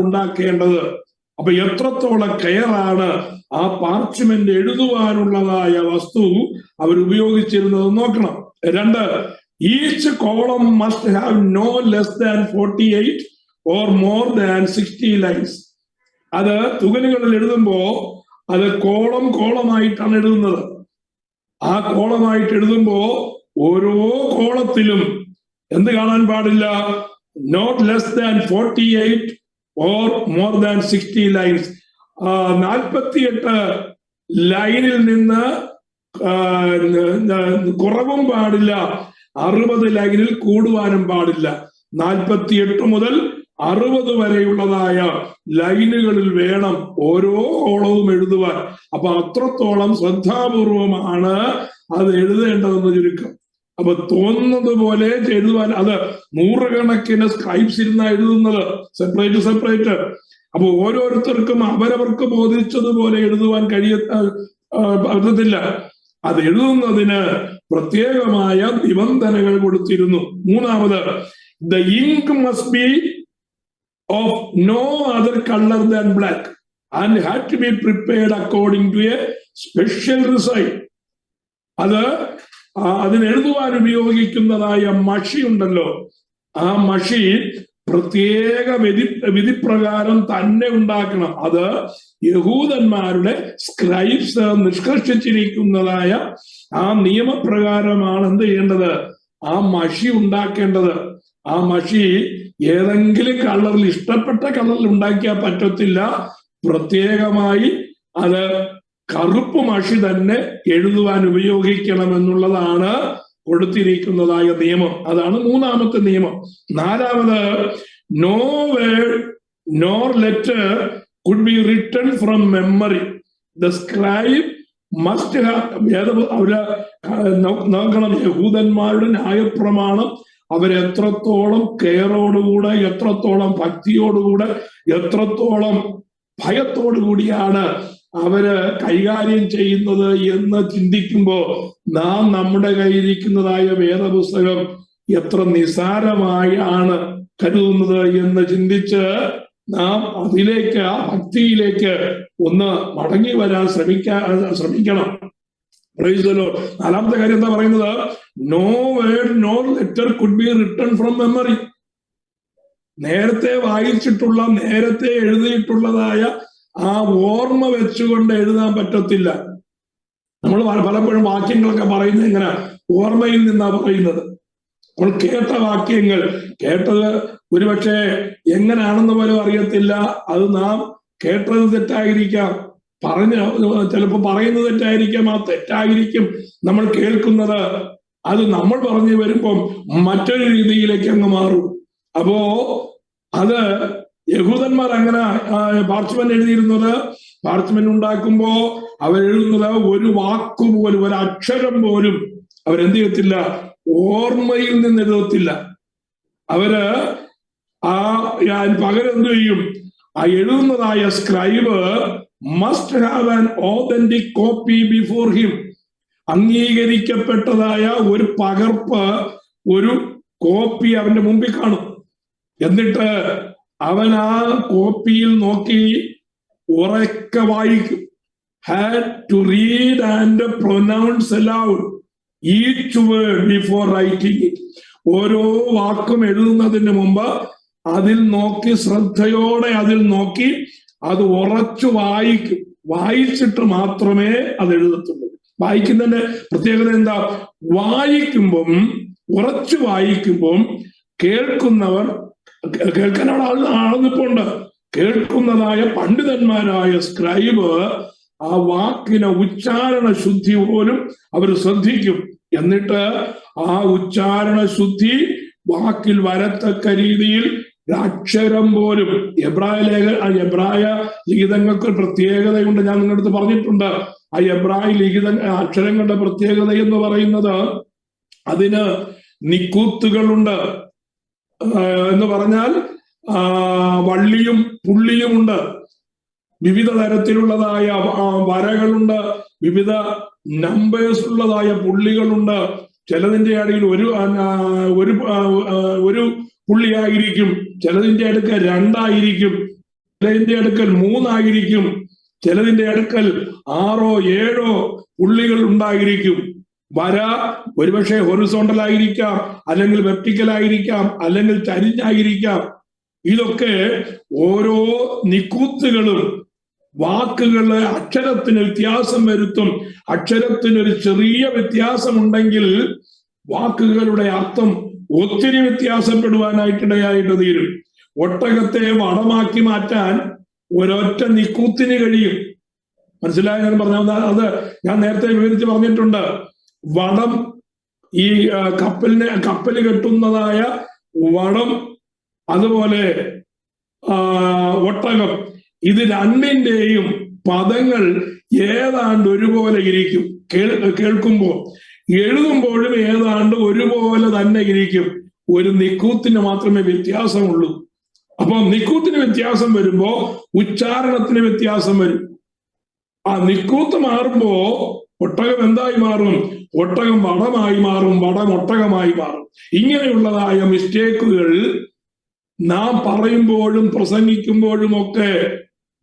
ഉണ്ടാക്കേണ്ടത്. അപ്പൊ എത്രത്തോളം കെയറാണ് ആ പാർച്ച്മെന്റ് എഴുതുവാനുള്ളതായ വസ്തു അവർ ഉപയോഗിച്ചിരുന്നത് നോക്കണം. 2, each column must have no less than 48 or more than 60 lines. അത് തുകലുകളിൽ എഴുതുമ്പോ അത് കോളമായിട്ടാണ് എഴുതുന്നത്. ആ കോളമായിട്ട് എഴുതുമ്പോ ഓരോ കോളത്തിലും എന്ത് കാണാൻ പാടില്ല? Not less than 48 or more than 60 lines. 48 ലൈനിൽ നിന്ന് കുറവും പാടില്ല, 60 ലൈനിൽ കൂടുവാനും പാടില്ല. 48 മുതൽ 60 വരെയുള്ളതായ ലൈനുകളിൽ വേണം ഓരോ കോളവും എഴുതുവാൻ. അപ്പൊ അത്രത്തോളം ശ്രദ്ധാപൂർവമാണ് അത് എഴുതേണ്ടതെന്ന് ചുരുക്കം. അപ്പൊ തോന്നുന്നത് പോലെ എഴുതുവാൻ, അത് നൂറുകണക്കിന് സ്ക്രൈബ്സ് ഇരുന്ന എഴുതുന്നത് സെപ്പറേറ്റ്. അപ്പൊ ഓരോരുത്തർക്കും അവരവർക്ക് ബോധിച്ചതുപോലെ എഴുതുവാൻ പറ്റത്തില്ല. അത് എഴുതുന്നതിന് പ്രത്യേകമായ നിബന്ധനകൾ കൊടുത്തിരുന്നു. 3, the ink must be of no other color than black and had to be prepared according to a special recipe. അതിനെഴുതുവാൻ ഉപയോഗിക്കുന്നതായ മഷി ഉണ്ടല്ലോ, ആ മഷി പ്രത്യേക വിധിപ്രകാരം തന്നെ ഉണ്ടാക്കണം. അത് യഹൂദന്മാരുടെ സ്ക്രൈബ്സ് നിഷ്കർഷിച്ചിരിക്കുന്നതായ ആ നിയമപ്രകാരമാണ് എന്ത് ചെയ്യേണ്ടത്? ആ മഷി ഉണ്ടാക്കേണ്ടത്. ആ മഷി ഏതെങ്കിലും കളറിൽ, ഇഷ്ടപ്പെട്ട കളറിൽ ഉണ്ടാക്കിയാൽ പറ്റത്തില്ല. പ്രത്യേകമായി അത് കറുപ്പ് മഷി തന്നെ എഴുതുവാൻ ഉപയോഗിക്കണം എന്നുള്ളതാണ് കൊടുത്തിരിക്കുന്നതായ നിയമം. അതാണ് 3ാമത്തെ നിയമം. 4, no word nor letter could be written from memory. The scribe must have, നോക്കണം, യഹൂദന്മാരുടെ ന്യായപ്രമാണം അവരെത്രത്തോളം കെയറോടുകൂടെ, എത്രത്തോളം ഭക്തിയോടുകൂടെ, എത്രത്തോളം ഭയത്തോടുകൂടിയാണ് അവര് കൈകാര്യം ചെയ്യുന്നത് എന്ന് ചിന്തിക്കുമ്പോ നാം നമ്മുടെ കയ്യിരിക്കുന്നതായ വേദപുസ്തകം എത്ര നിസാരമായാണ് കരുതുന്നത് എന്ന് ചിന്തിച്ച് നാം അതിലേക്ക്, ആ ഭക്തിയിലേക്ക് ഒന്ന് മടങ്ങി വരാൻ ശ്രമിക്കണം. Price the Lord. 4ാമത്തെ കാര്യം എന്താ പറയുന്നത്? No word nor letter could be written from memory. നേരത്തെ വായിച്ചിട്ടുള്ള, നേരത്തെ എഴുതിയിട്ടുള്ളതായ ആ ഓർമ്മ വെച്ചുകൊണ്ട് എഴുതാൻ പറ്റത്തില്ല. നമ്മൾ പലപ്പോഴും വാക്യങ്ങളൊക്കെ പറയുന്നത് എങ്ങനെ? ഓർമ്മയിൽ നിന്നാ പറയുന്നത്. നമ്മൾ കേട്ട വാക്യങ്ങൾ, കേട്ടത് ഒരുപക്ഷെ എങ്ങനെയാണെന്ന് പോലും അറിയത്തില്ല. അത് നാം കേട്ടത് തെറ്റായിരിക്കാം, ചിലപ്പോൾ പറയുന്നത് തെറ്റായിരിക്കാം, ആ തെറ്റായിരിക്കും നമ്മൾ കേൾക്കുന്നത്. അത് നമ്മൾ പറഞ്ഞു വരുമ്പം മറ്റൊരു രീതിയിലേക്ക് അങ്ങ് മാറും. അപ്പോ അത് യഹൂദന്മാർ അങ്ങനെ പാർച്ച്മെന്റ് എഴുതിയിരുന്നത്, പാർച്ച്മെന്റ് ഉണ്ടാക്കുമ്പോ അവരെഴുതുന്നത് ഒരു വാക്കുപോലും, ഒരു അക്ഷരം പോലും അവരെന്ത് ചെയ്യത്തില്ല? ഓർമ്മയിൽ നിന്ന് എഴുതത്തില്ല. അവര് പകരം എന്ത് ചെയ്യും? ആ എഴുതുന്നതായ scribe must have an authentic copy before him. അംഗീകരിക്കപ്പെട്ടതായ ഒരു പകർപ്പ്, ഒരു കോപ്പി അവന്റെ മുമ്പിൽ കാണും. എന്നിട്ട് അവൻ ആ കോപ്പിയിൽ നോക്കി ഉറക്കെ വായിക്കും. had to read and pronounce aloud each word before writing it. ഓരോ വാക്കും എഴുതുന്നതിന് മുമ്പ് അതിൽ നോക്കി, ശ്രദ്ധയോടെ അതിൽ നോക്കി അത് ഉറച്ചു വായിക്കും. വായിച്ചിട്ട് മാത്രമേ അത് എഴുതത്തുള്ളൂ. വായിക്കുന്നതിന്റെ പ്രത്യേകത എന്താ? വായിക്കുമ്പം, ഉറച്ചു വായിക്കുമ്പം കേൾക്കുന്നവർ, കേൾക്കാൻ അവിടെ ആളുന്നിപ്പുണ്ട്, കേൾക്കുന്നതായ പണ്ഡിതന്മാരായ സ്ക്രൈബ് ആ വാക്കിന് ഉച്ചാരണ ശുദ്ധി പോലും അവർ ശ്രദ്ധിക്കും. എന്നിട്ട് ആ ഉച്ചാരണ ശുദ്ധി വാക്കിൽ വരത്തക്ക രീതിയിൽ അക്ഷരം പോലും, എബ്രായ ലിഖിതങ്ങൾക്ക് പ്രത്യേകതയുണ്ട്. ഞാൻ നിങ്ങളുടെ അടുത്ത് പറഞ്ഞിട്ടുണ്ട്. ആ എബ്രായ അക്ഷരങ്ങളുടെ പ്രത്യേകത എന്ന് പറയുന്നത് അതിന് നിക്കൂത്തുകളുണ്ട്. എന്ന് പറഞ്ഞാൽ വള്ളിയും പുള്ളിയുമുണ്ട്. വിവിധ തരത്തിലുള്ളതായ വരകളുണ്ട്, വിവിധ നമ്പേഴ്സ് ഉള്ളതായ പുള്ളികളുണ്ട്. ചിലതിന്റെ ഇടയിൽ ഒരു പുള്ളിയായിരിക്കും, ചിലതിന്റെ അടുക്കൽ 2 ആയിരിക്കും, ചിലതിന്റെ അടുക്കൽ 3 ആയിരിക്കും, ചിലതിന്റെ അടുക്കൽ 6 7 പുള്ളികൾ ഉണ്ടായിരിക്കും. വര ഒരുപക്ഷെ ഹൊറിസോണ്ടൽ ആയിരിക്കാം, അല്ലെങ്കിൽ വെർട്ടിക്കൽ ആയിരിക്കാം, അല്ലെങ്കിൽ ചരിഞ്ഞായിരിക്കാം. ഇതൊക്കെ ഓരോ നിക്കൂത്തുകളും വാക്കുകള് അക്ഷരത്തിന് വ്യത്യാസം വരുത്തും. അക്ഷരത്തിനൊരു ചെറിയ വ്യത്യാസമുണ്ടെങ്കിൽ വാക്കുകളുടെ അർത്ഥം ഒത്തിരി വ്യത്യാസപ്പെടുവാനായിട്ടിടയായിട്ട് തീരും. ഒട്ടകത്തെ വടമാക്കി മാറ്റാൻ ഒരൊറ്റ നിക്കൂത്തിന് കഴിയും. മനസ്സിലായ ഞാൻ പറഞ്ഞ അത് ഞാൻ നേരത്തെ വിവരിച്ച് പറഞ്ഞിട്ടുണ്ട്. വടം, ഈ കപ്പല് കെട്ടുന്നതായ വടം, അതുപോലെ ഒട്ടകം, ഇത് രണ്ടിന്റെയും പദങ്ങൾ ഏതാണ്ട് ഒരുപോലെ ഇരിക്കും. കേൾക്കുമ്പോൾ, എഴുതുമ്പോഴും ഏതാണ്ട് ഒരുപോലെ തന്നെ ഇരിക്കും. ഒരു നിക്കൂത്തിന് മാത്രമേ വ്യത്യാസമുള്ളൂ. അപ്പൊ നിക്കൂത്തിന് വ്യത്യാസം വരുമ്പോ ഉച്ചാരണത്തിന് വ്യത്യാസം വരും. ആ നിക്കൂത്ത് മാറുമ്പോ ഒട്ടകം എന്തായി മാറും? ഒട്ടകം വടമായി മാറും, വടം ഒട്ടകമായി മാറും. ഇങ്ങനെയുള്ളതായ മിസ്റ്റേക്കുകൾ നാം പറയുമ്പോഴും പ്രസംഗിക്കുമ്പോഴും ഒക്കെ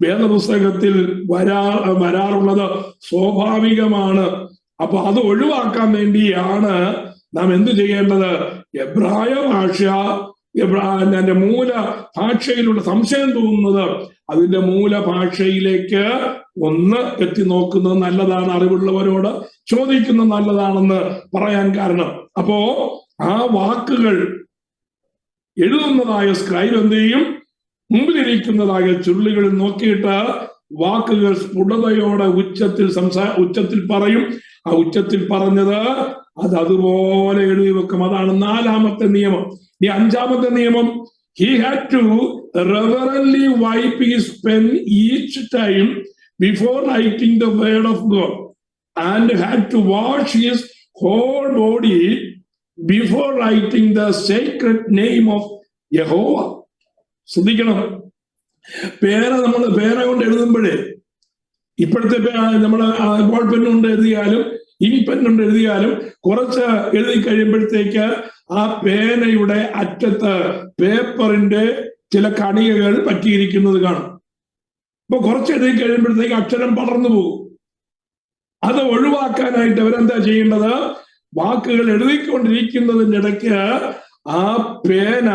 വേദപുസ്തകത്തിൽ വരാറുള്ളത് സ്വാഭാവികമാണ്. അപ്പൊ അത് ഒഴിവാക്കാൻ വേണ്ടിയാണ് നാം എന്ത് ചെയ്യേണ്ടത്? എബ്രായ ഭാഷ, എന്റെ മൂല ഭാഷയിലുള്ള സംശയം തോന്നുന്നത് അതിന്റെ മൂലഭാഷയിലേക്ക് ഒന്ന് എത്തി നോക്കുന്നത് നല്ലതാണ്. അറിവുള്ളവരോട് ചോദിക്കുന്നത് നല്ലതാണെന്ന് പറയാൻ കാരണം. അപ്പോ ആ വാക്കുകൾ എഴുതുന്നതായ സ്ക്രൈബ് എന്ത് ചെയ്യും? മുമ്പിലിരിക്കുന്നതായ ചുരുളുകളിൽ നോക്കിയിട്ട് വാക്കുകൾ സ്ഫുടതയോടെ ഉച്ചത്തിൽ പറയും. ആ ഉച്ചത്തിൽ പറഞ്ഞത് അത് അതുപോലെ എഴുതി വെക്കും. അതാണ് 4ാമത്തെ നിയമം. ഈ 5ാമത്തെ നിയമം, he had to reverently wipe his pen each time before writing the word of God and had to wash his whole body before writing the sacred name of Yehova. ശ്രദ്ധിക്കണം, പേന കൊണ്ട് എഴുതുമ്പോഴേ, ഇപ്പോഴത്തെ നമ്മള് ബോൾ പെൻ കൊണ്ട് എഴുതിയാലും ഇങ്ക് പെൻ കൊണ്ട് എഴുതിയാലും കുറച്ച് എഴുതി കഴിയുമ്പോഴത്തേക്ക് ആ പേനയുടെ അറ്റത്ത് പേപ്പറിന്റെ ചില കണികകൾ പറ്റിയിരിക്കുന്നത് കാണും. അപ്പൊ കുറച്ച് എഴുതി കഴിയുമ്പോഴത്തേക്ക് അക്ഷരം പടർന്നു പോകും. അത് ഒഴിവാക്കാനായിട്ട് അവരെന്താ ചെയ്യേണ്ടത്? വാക്കുകൾ എഴുതിക്കൊണ്ടിരിക്കുന്നതിൻ്റെ ഇടയ്ക്ക് ആ പേന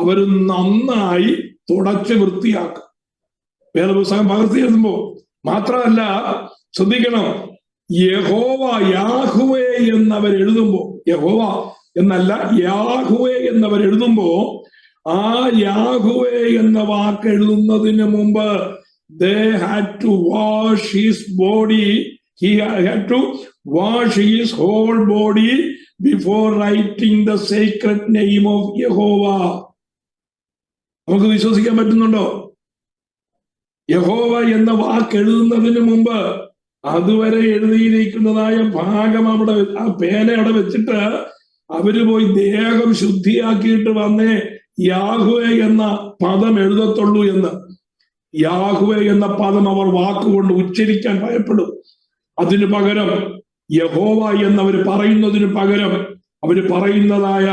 അവർ നന്നായി തുടച്ച് വൃത്തിയാക്കും. വേദപുസ്തകം പകർത്തി എഴുതുമ്പോ മാത്രമല്ല, ശ്രദ്ധിക്കണം, യഹോവ, യാഹുവേ എന്നവർ എഴുതുമ്പോ, യഹോവ എന്നല്ല യാഹുവേ എന്നവർ എഴുതുമ്പോ ആ യാഹുവേ എന്ന വാക്ക് എഴുതുന്നതിന് മുമ്പ് they had to wash his body. He had to wash his whole body before writing the sacred name of Jehovah. നമുക്ക് വിശ്വസിക്കാൻ പറ്റുന്നുണ്ടോ? യഹോവ എന്ന വാക്ക് എഴുതുന്നതിന് മുമ്പ് അതുവരെ എഴുതിയിരിക്കുന്നതായ ഭാഗം അവിടെ, ആ പേന അവിടെ വെച്ചിട്ട് അവര് പോയി ദേഹം ശുദ്ധിയാക്കിയിട്ട് വന്നേ യാഹുവേ എന്ന പദം എഴുതത്തുള്ളൂ എന്ന്. യാഹുവേ എന്ന പദം അവർ വാക്കുകൊണ്ട് ഉച്ചരിക്കാൻ ഭയപ്പെടും. അതിനു പകരം യഹോവ എന്നവർ പറയുന്നതിന് പകരം അവര് പറയുന്നതായ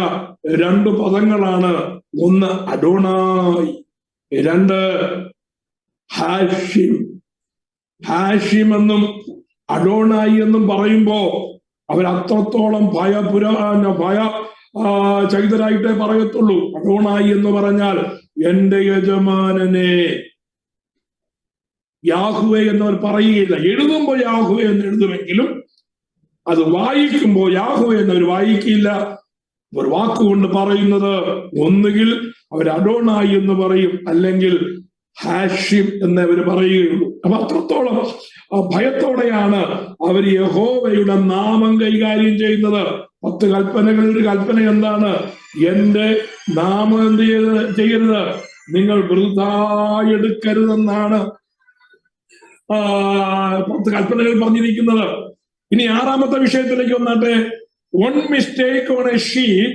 2 പദങ്ങളാണ്. ഒന്ന് അഡോണായി, 2 ഹാഷിം. ഹാഷിം എന്നും അഡോണായി എന്നും പറയുമ്പോ അവർ അത്രത്തോളം ഭയ ചൈതരായിട്ടേ പറയത്തുള്ളൂ. അഡോണായി എന്ന് പറഞ്ഞാൽ എന്റെ യജമാനനെ. യാഹുവേ എന്നവർ പറയുകയില്ല. എഴുതുമ്പോൾ യാഹുവേ എന്ന് എഴുതുമെങ്കിലും അത് വായിക്കുമ്പോൾ യാഹുവേ എന്നവർ വായിക്കില്ല. ഒരു വാക്കുകൊണ്ട് പറയുന്നത് ഒന്നുകിൽ അവർ അഡോണായി എന്ന് പറയും, അല്ലെങ്കിൽ ഹാഷിം എന്നവർ പറയുകയുള്ളൂ. അപ്പൊ അത്രത്തോളം ഭയത്തോടെയാണ് അവർ യഹോവയുടെ നാമം കൈകാര്യം ചെയ്യുന്നത്. 10 കൽപ്പനകളിൽ ഒരു കൽപ്പന എന്താണ്? എന്റെ നാമം എന്ത് ചെയ്യരുത്, നിങ്ങൾ വൃഥായി എടുക്കരുതെന്നാണ് 10 കൽപ്പനകൾ പറഞ്ഞിരിക്കുന്നത്. ഇനി 6ാമത്തെ വിഷയത്തിലേക്ക് വന്നാട്ടെ. One mistake on a sheet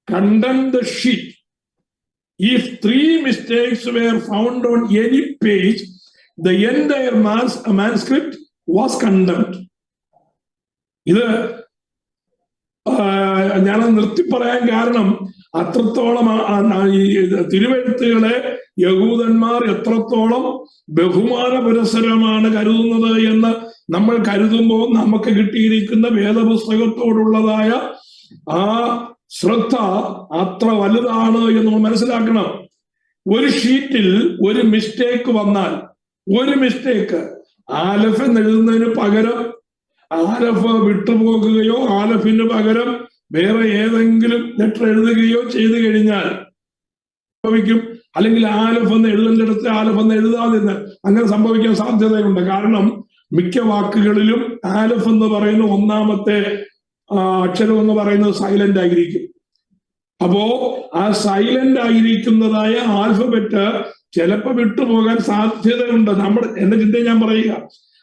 condemned the sheet. If 3 mistakes were found on any page, the entire manuscript was condemned. ഇത് ഞാൻ നിർത്തി പറയാൻ കാരണം അത്രത്തോളം തിരുവെഴുത്തുകളെ യഹൂദന്മാർ എത്രത്തോളം ബഹുമാന പുരസ്സരമാണ് കരുതുന്നത് എന്ന് നമ്മൾ കരുതുമ്പോൾ നമുക്ക് കിട്ടിയിരിക്കുന്ന വേദപുസ്തകത്തോടുള്ളതായ ആ ശ്രദ്ധ അത്ര വലുതാണ് എന്ന് നമ്മൾ മനസ്സിലാക്കണം. ഒരു ഷീറ്റിൽ ഒരു മിസ്റ്റേക്ക് വന്നാൽ, ഒരു മിസ്റ്റേക്ക് ആലഫ് എന്ന് എഴുതുന്നതിന് പകരം ആലഫ് വിട്ടുപോകുകയോ ആലഫിന് പകരം വേറെ ഏതെങ്കിലും ലെറ്റർ എഴുതുകയോ ചെയ്തു കഴിഞ്ഞാൽ സംഭവിക്കും. അല്ലെങ്കിൽ ആലഫ് എന്ന് എഴുതേണ്ടടുത്ത് ആലഫ് എന്ന് എഴുതാതിരുന്ന് അങ്ങനെ സംഭവിക്കാൻ സാധ്യതയുണ്ട്. കാരണം മിക്ക വാക്കുകളിലും ആലഫ് എന്ന് പറയുന്ന 1ാമത്തെ അക്ഷരം എന്ന് പറയുന്നത് സൈലന്റ് ആയിരിക്കും. അപ്പോ ആ സൈലന്റ് ആയിരിക്കുന്നതായ ആൽഫബറ്റ് ചിലപ്പോ വിട്ടുപോകാൻ സാധ്യതയുണ്ട്. എന്റെ ചിന്ത ഞാൻ പറയുക,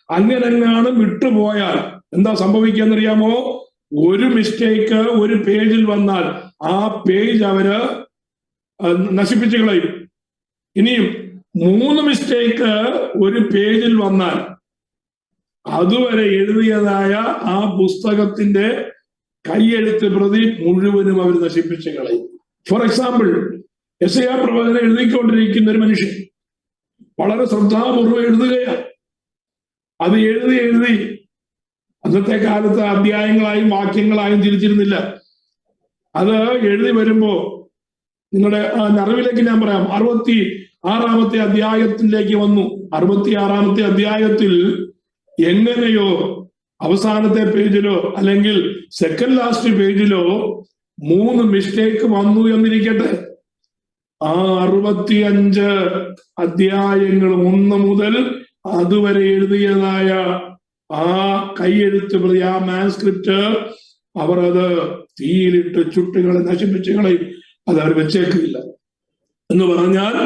അങ്ങനെങ്ങാണ് വിട്ടുപോയാൽ എന്താ സംഭവിക്കാന്നറിയാമോ? ഒരു മിസ്റ്റേക്ക് ഒരു പേജിൽ വന്നാൽ ആ പേജ് അവര് നശിപ്പിച്ചു കളയും. ഇനിയും 3 മിസ്റ്റേക്ക് ഒരു പേജിൽ വന്നാൽ അതുവരെ എഴുതിയതായ ആ പുസ്തകത്തിന്റെ കൈയെഴുത്ത് പ്രതി മുഴുവനും അവർ നശിപ്പിച്ചു കളയും. ഫോർ എക്സാമ്പിൾ, യെശയ്യാ പ്രവചനം എഴുതിക്കൊണ്ടിരിക്കുന്ന ഒരു മനുഷ്യൻ വളരെ ശ്രദ്ധാപൂർവ്വം എഴുതുകയാണ്. അത് എഴുതി അന്നത്തെ കാലത്ത് അധ്യായങ്ങളായും വാക്യങ്ങളായും തിരിച്ചിരുന്നില്ല. അത് എഴുതി വരുമ്പോ നിങ്ങളുടെ അറിവിലേക്ക് ഞാൻ പറയാം, 66ാമത്തെ അധ്യായത്തിലേക്ക് വന്നു. 66ാമത്തെ അധ്യായത്തിൽ എങ്ങനെയോ അവസാനത്തെ പേജിലോ അല്ലെങ്കിൽ സെക്കൻഡ് ലാസ്റ്റ് പേജിലോ 3 മിസ്റ്റേക്ക് വന്നു എന്നിരിക്കട്ടെ. ആ 65 അധ്യായങ്ങൾ 1 മുതൽ അതുവരെ എഴുതിയതായ ആ കൈയെഴുത്ത് പ്രതി, ആ മാൻസ്ക്രിപ്റ്റ് അവർ അത് തീയിലിട്ട് ചുട്ടുകളെ നശിപ്പിച്ചു കളയും. അത് അവർ വെച്ചേക്കില്ല. എന്ന് പറഞ്ഞാൽ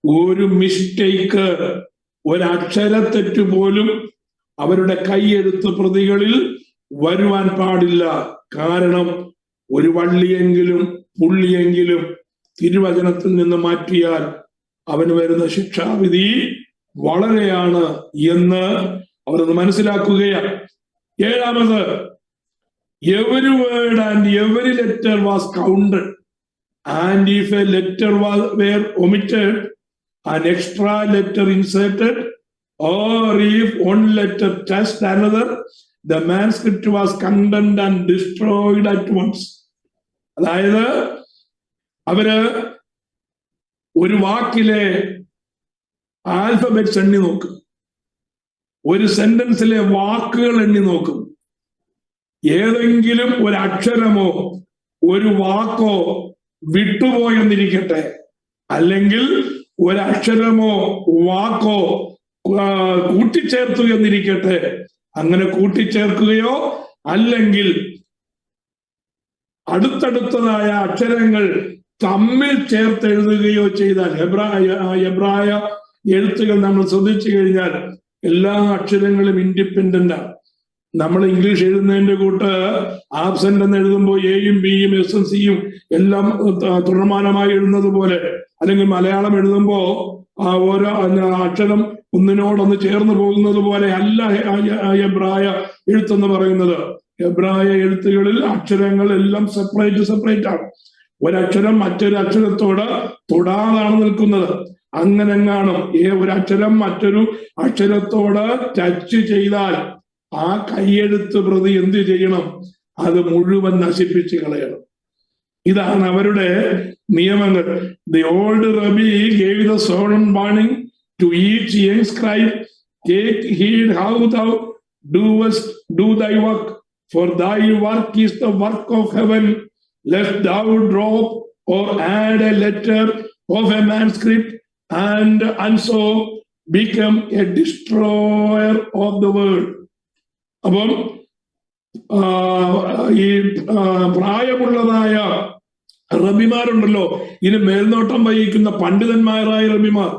ഒരു മിസ്റ്റേക്ക്, ഒരക്ഷരത്തെറ്റ് പോലും അവരുടെ കൈയെഴുത്ത് പ്രതികളിൽ വരുവാൻ പാടില്ല. കാരണം ഒരു വള്ളിയെങ്കിലും പുള്ളിയെങ്കിലും തിരുവചനത്തിൽ നിന്ന് മാറ്റിയാൽ അവന് വരുന്ന ശിക്ഷാവിധി വളരെയാണ് എന്ന് അവരത് മനസ്സിലാക്കുകയാണ്. 7ാമത്, every word and every letter was counted, and if a letter were omitted, an extra letter inserted, or if one letter touched another, the manuscript was condemned and destroyed at once. അതായത് അവര് ഒരു വാക്കിലെ ആൽഫബറ്റ്സ് എണ്ണി നോക്കും, ഒരു സെന്റൻസിലെ വാക്കുകൾ എണ്ണി നോക്കും. ഏതെങ്കിലും ഒരു അക്ഷരമോ ഒരു വാക്കോ വിട്ടുപോയെന്നിരിക്കട്ടെ, അല്ലെങ്കിൽ ഒരക്ഷരമോ വാക്കോ കൂട്ടിച്ചേർത്തു എന്നിരിക്കട്ടെ, അങ്ങനെ കൂട്ടിച്ചേർക്കുകയോ അല്ലെങ്കിൽ അടുത്തടുത്തതായ അക്ഷരങ്ങൾ തമ്മിൽ ചേർത്ത് എഴുതുകയോ ചെയ്താൽ, എബ്രായ എഴുത്തുകൾ നമ്മൾ ശ്രദ്ധിച്ചു കഴിഞ്ഞാൽ എല്ലാ അക്ഷരങ്ങളും ഇൻഡിപെൻഡന്റ് ആണ്. നമ്മൾ ഇംഗ്ലീഷ് എഴുതുന്നതിന്റെ കൂട്ട് ആബ്സെന്റ് എന്ന് എഴുതുമ്പോൾ എയും ബിയും എസും സിയും എല്ലാം തുടർമാനമായി എഴുതുന്നത് പോലെ, അല്ലെങ്കിൽ മലയാളം എഴുതുമ്പോ ആ ഓരോ അക്ഷരം ഒന്നിനോടൊന്ന് ചേർന്ന് പോകുന്നത് പോലെ അല്ല എബ്രായ എഴുത്തെന്ന് പറയുന്നത്. എബ്രായ എഴുത്തുകളിൽ അക്ഷരങ്ങൾ എല്ലാം സെപ്പറേറ്റ് ആണ്. ഒരക്ഷരം മറ്റൊരു അക്ഷരത്തോട് തൊടാതാണ് നിൽക്കുന്നത്. അങ്ങനെ കാണും. ഒരു അക്ഷരം മറ്റൊരു അക്ഷരത്തോട് ടച്ച് ചെയ്താൽ ആ കൈയെഴുത്ത് പ്രതി എന്ത് ചെയ്യണം? അത് മുഴുവൻ നശിപ്പിച്ച് കളയണം. ഇതാണ് അവരുടെ നിയമങ്ങൾ. The old Rabbi gave the solemn warning to each young scribe, take heed how thou doest do thy work, for thy work is the work of heaven, lest thou drop or add a letter of a manuscript and so become a destroyer of the world. അപ്പം ഈ പ്രായമുള്ളതായ റബിമാരുണ്ടല്ലോ, ഇതിന് മേൽനോട്ടം വഹിക്കുന്ന പണ്ഡിതന്മാരായ റബിമാർ,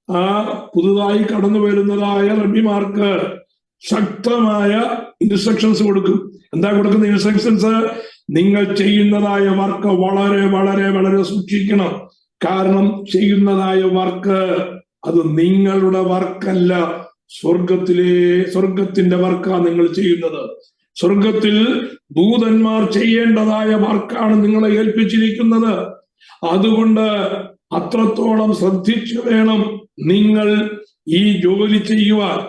ആ പുതുതായി കടന്നു വരുന്നതായ റബിമാർക്ക് ശക്തമായ ഇൻസ്ട്രക്ഷൻസ് കൊടുക്കും. എന്താ കൊടുക്കുന്ന ഇൻസ്ട്രക്ഷൻസ്? നിങ്ങൾ ചെയ്യുന്നതായ വർക്ക് വളരെ വളരെ വളരെ സൂക്ഷിക്കണം. കാരണം ചെയ്യുന്നതായ വർക്ക് അത് നിങ്ങളുടെ വർക്കല്ല, സ്വർഗത്തിന്റെ വർക്കാണ് നിങ്ങൾ ചെയ്യുന്നത്. സ്വർഗത്തിൽ ദൂതന്മാർ ചെയ്യേണ്ടതായ വർക്കാണ് നിങ്ങളെ ഏൽപ്പിച്ചിരിക്കുന്നത്. അതുകൊണ്ട് അത്രത്തോളം ശ്രദ്ധിച്ചു വേണം നിങ്ങൾ ഈ ജോലി ചെയ്യുവാൻ.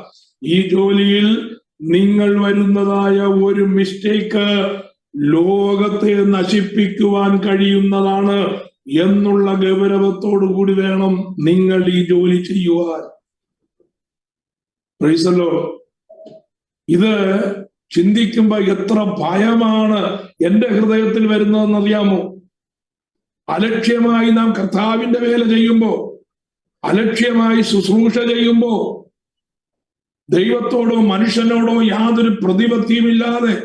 ഈ ജോലിയിൽ നിങ്ങൾ വരുന്നതായ ഒരു മിസ്റ്റേക്ക് ലോകത്തെ നശിപ്പിക്കുവാൻ കഴിയുന്നതാണ് എന്നുള്ള ഗൗരവത്തോടു കൂടി വേണം നിങ്ങൾ ഈ ജോലി ചെയ്യുവാൻ. Praise the Lord. ഇത് ചിന്തിക്കുമ്പോ എത്ര ഭയമാണ് എന്റെ ഹൃദയത്തിൽ വരുന്നതെന്നറിയാമോ? അലക്ഷ്യമായി നാം കർത്താവിന്റെ വേല ചെയ്യുമ്പോ, അലക്ഷ്യമായി ശുശ്രൂഷ ചെയ്യുമ്പോ, ദൈവത്തോടോ മനുഷ്യനോടോ യാതൊരു പ്രതിപത്തിയുമില്ലാതെ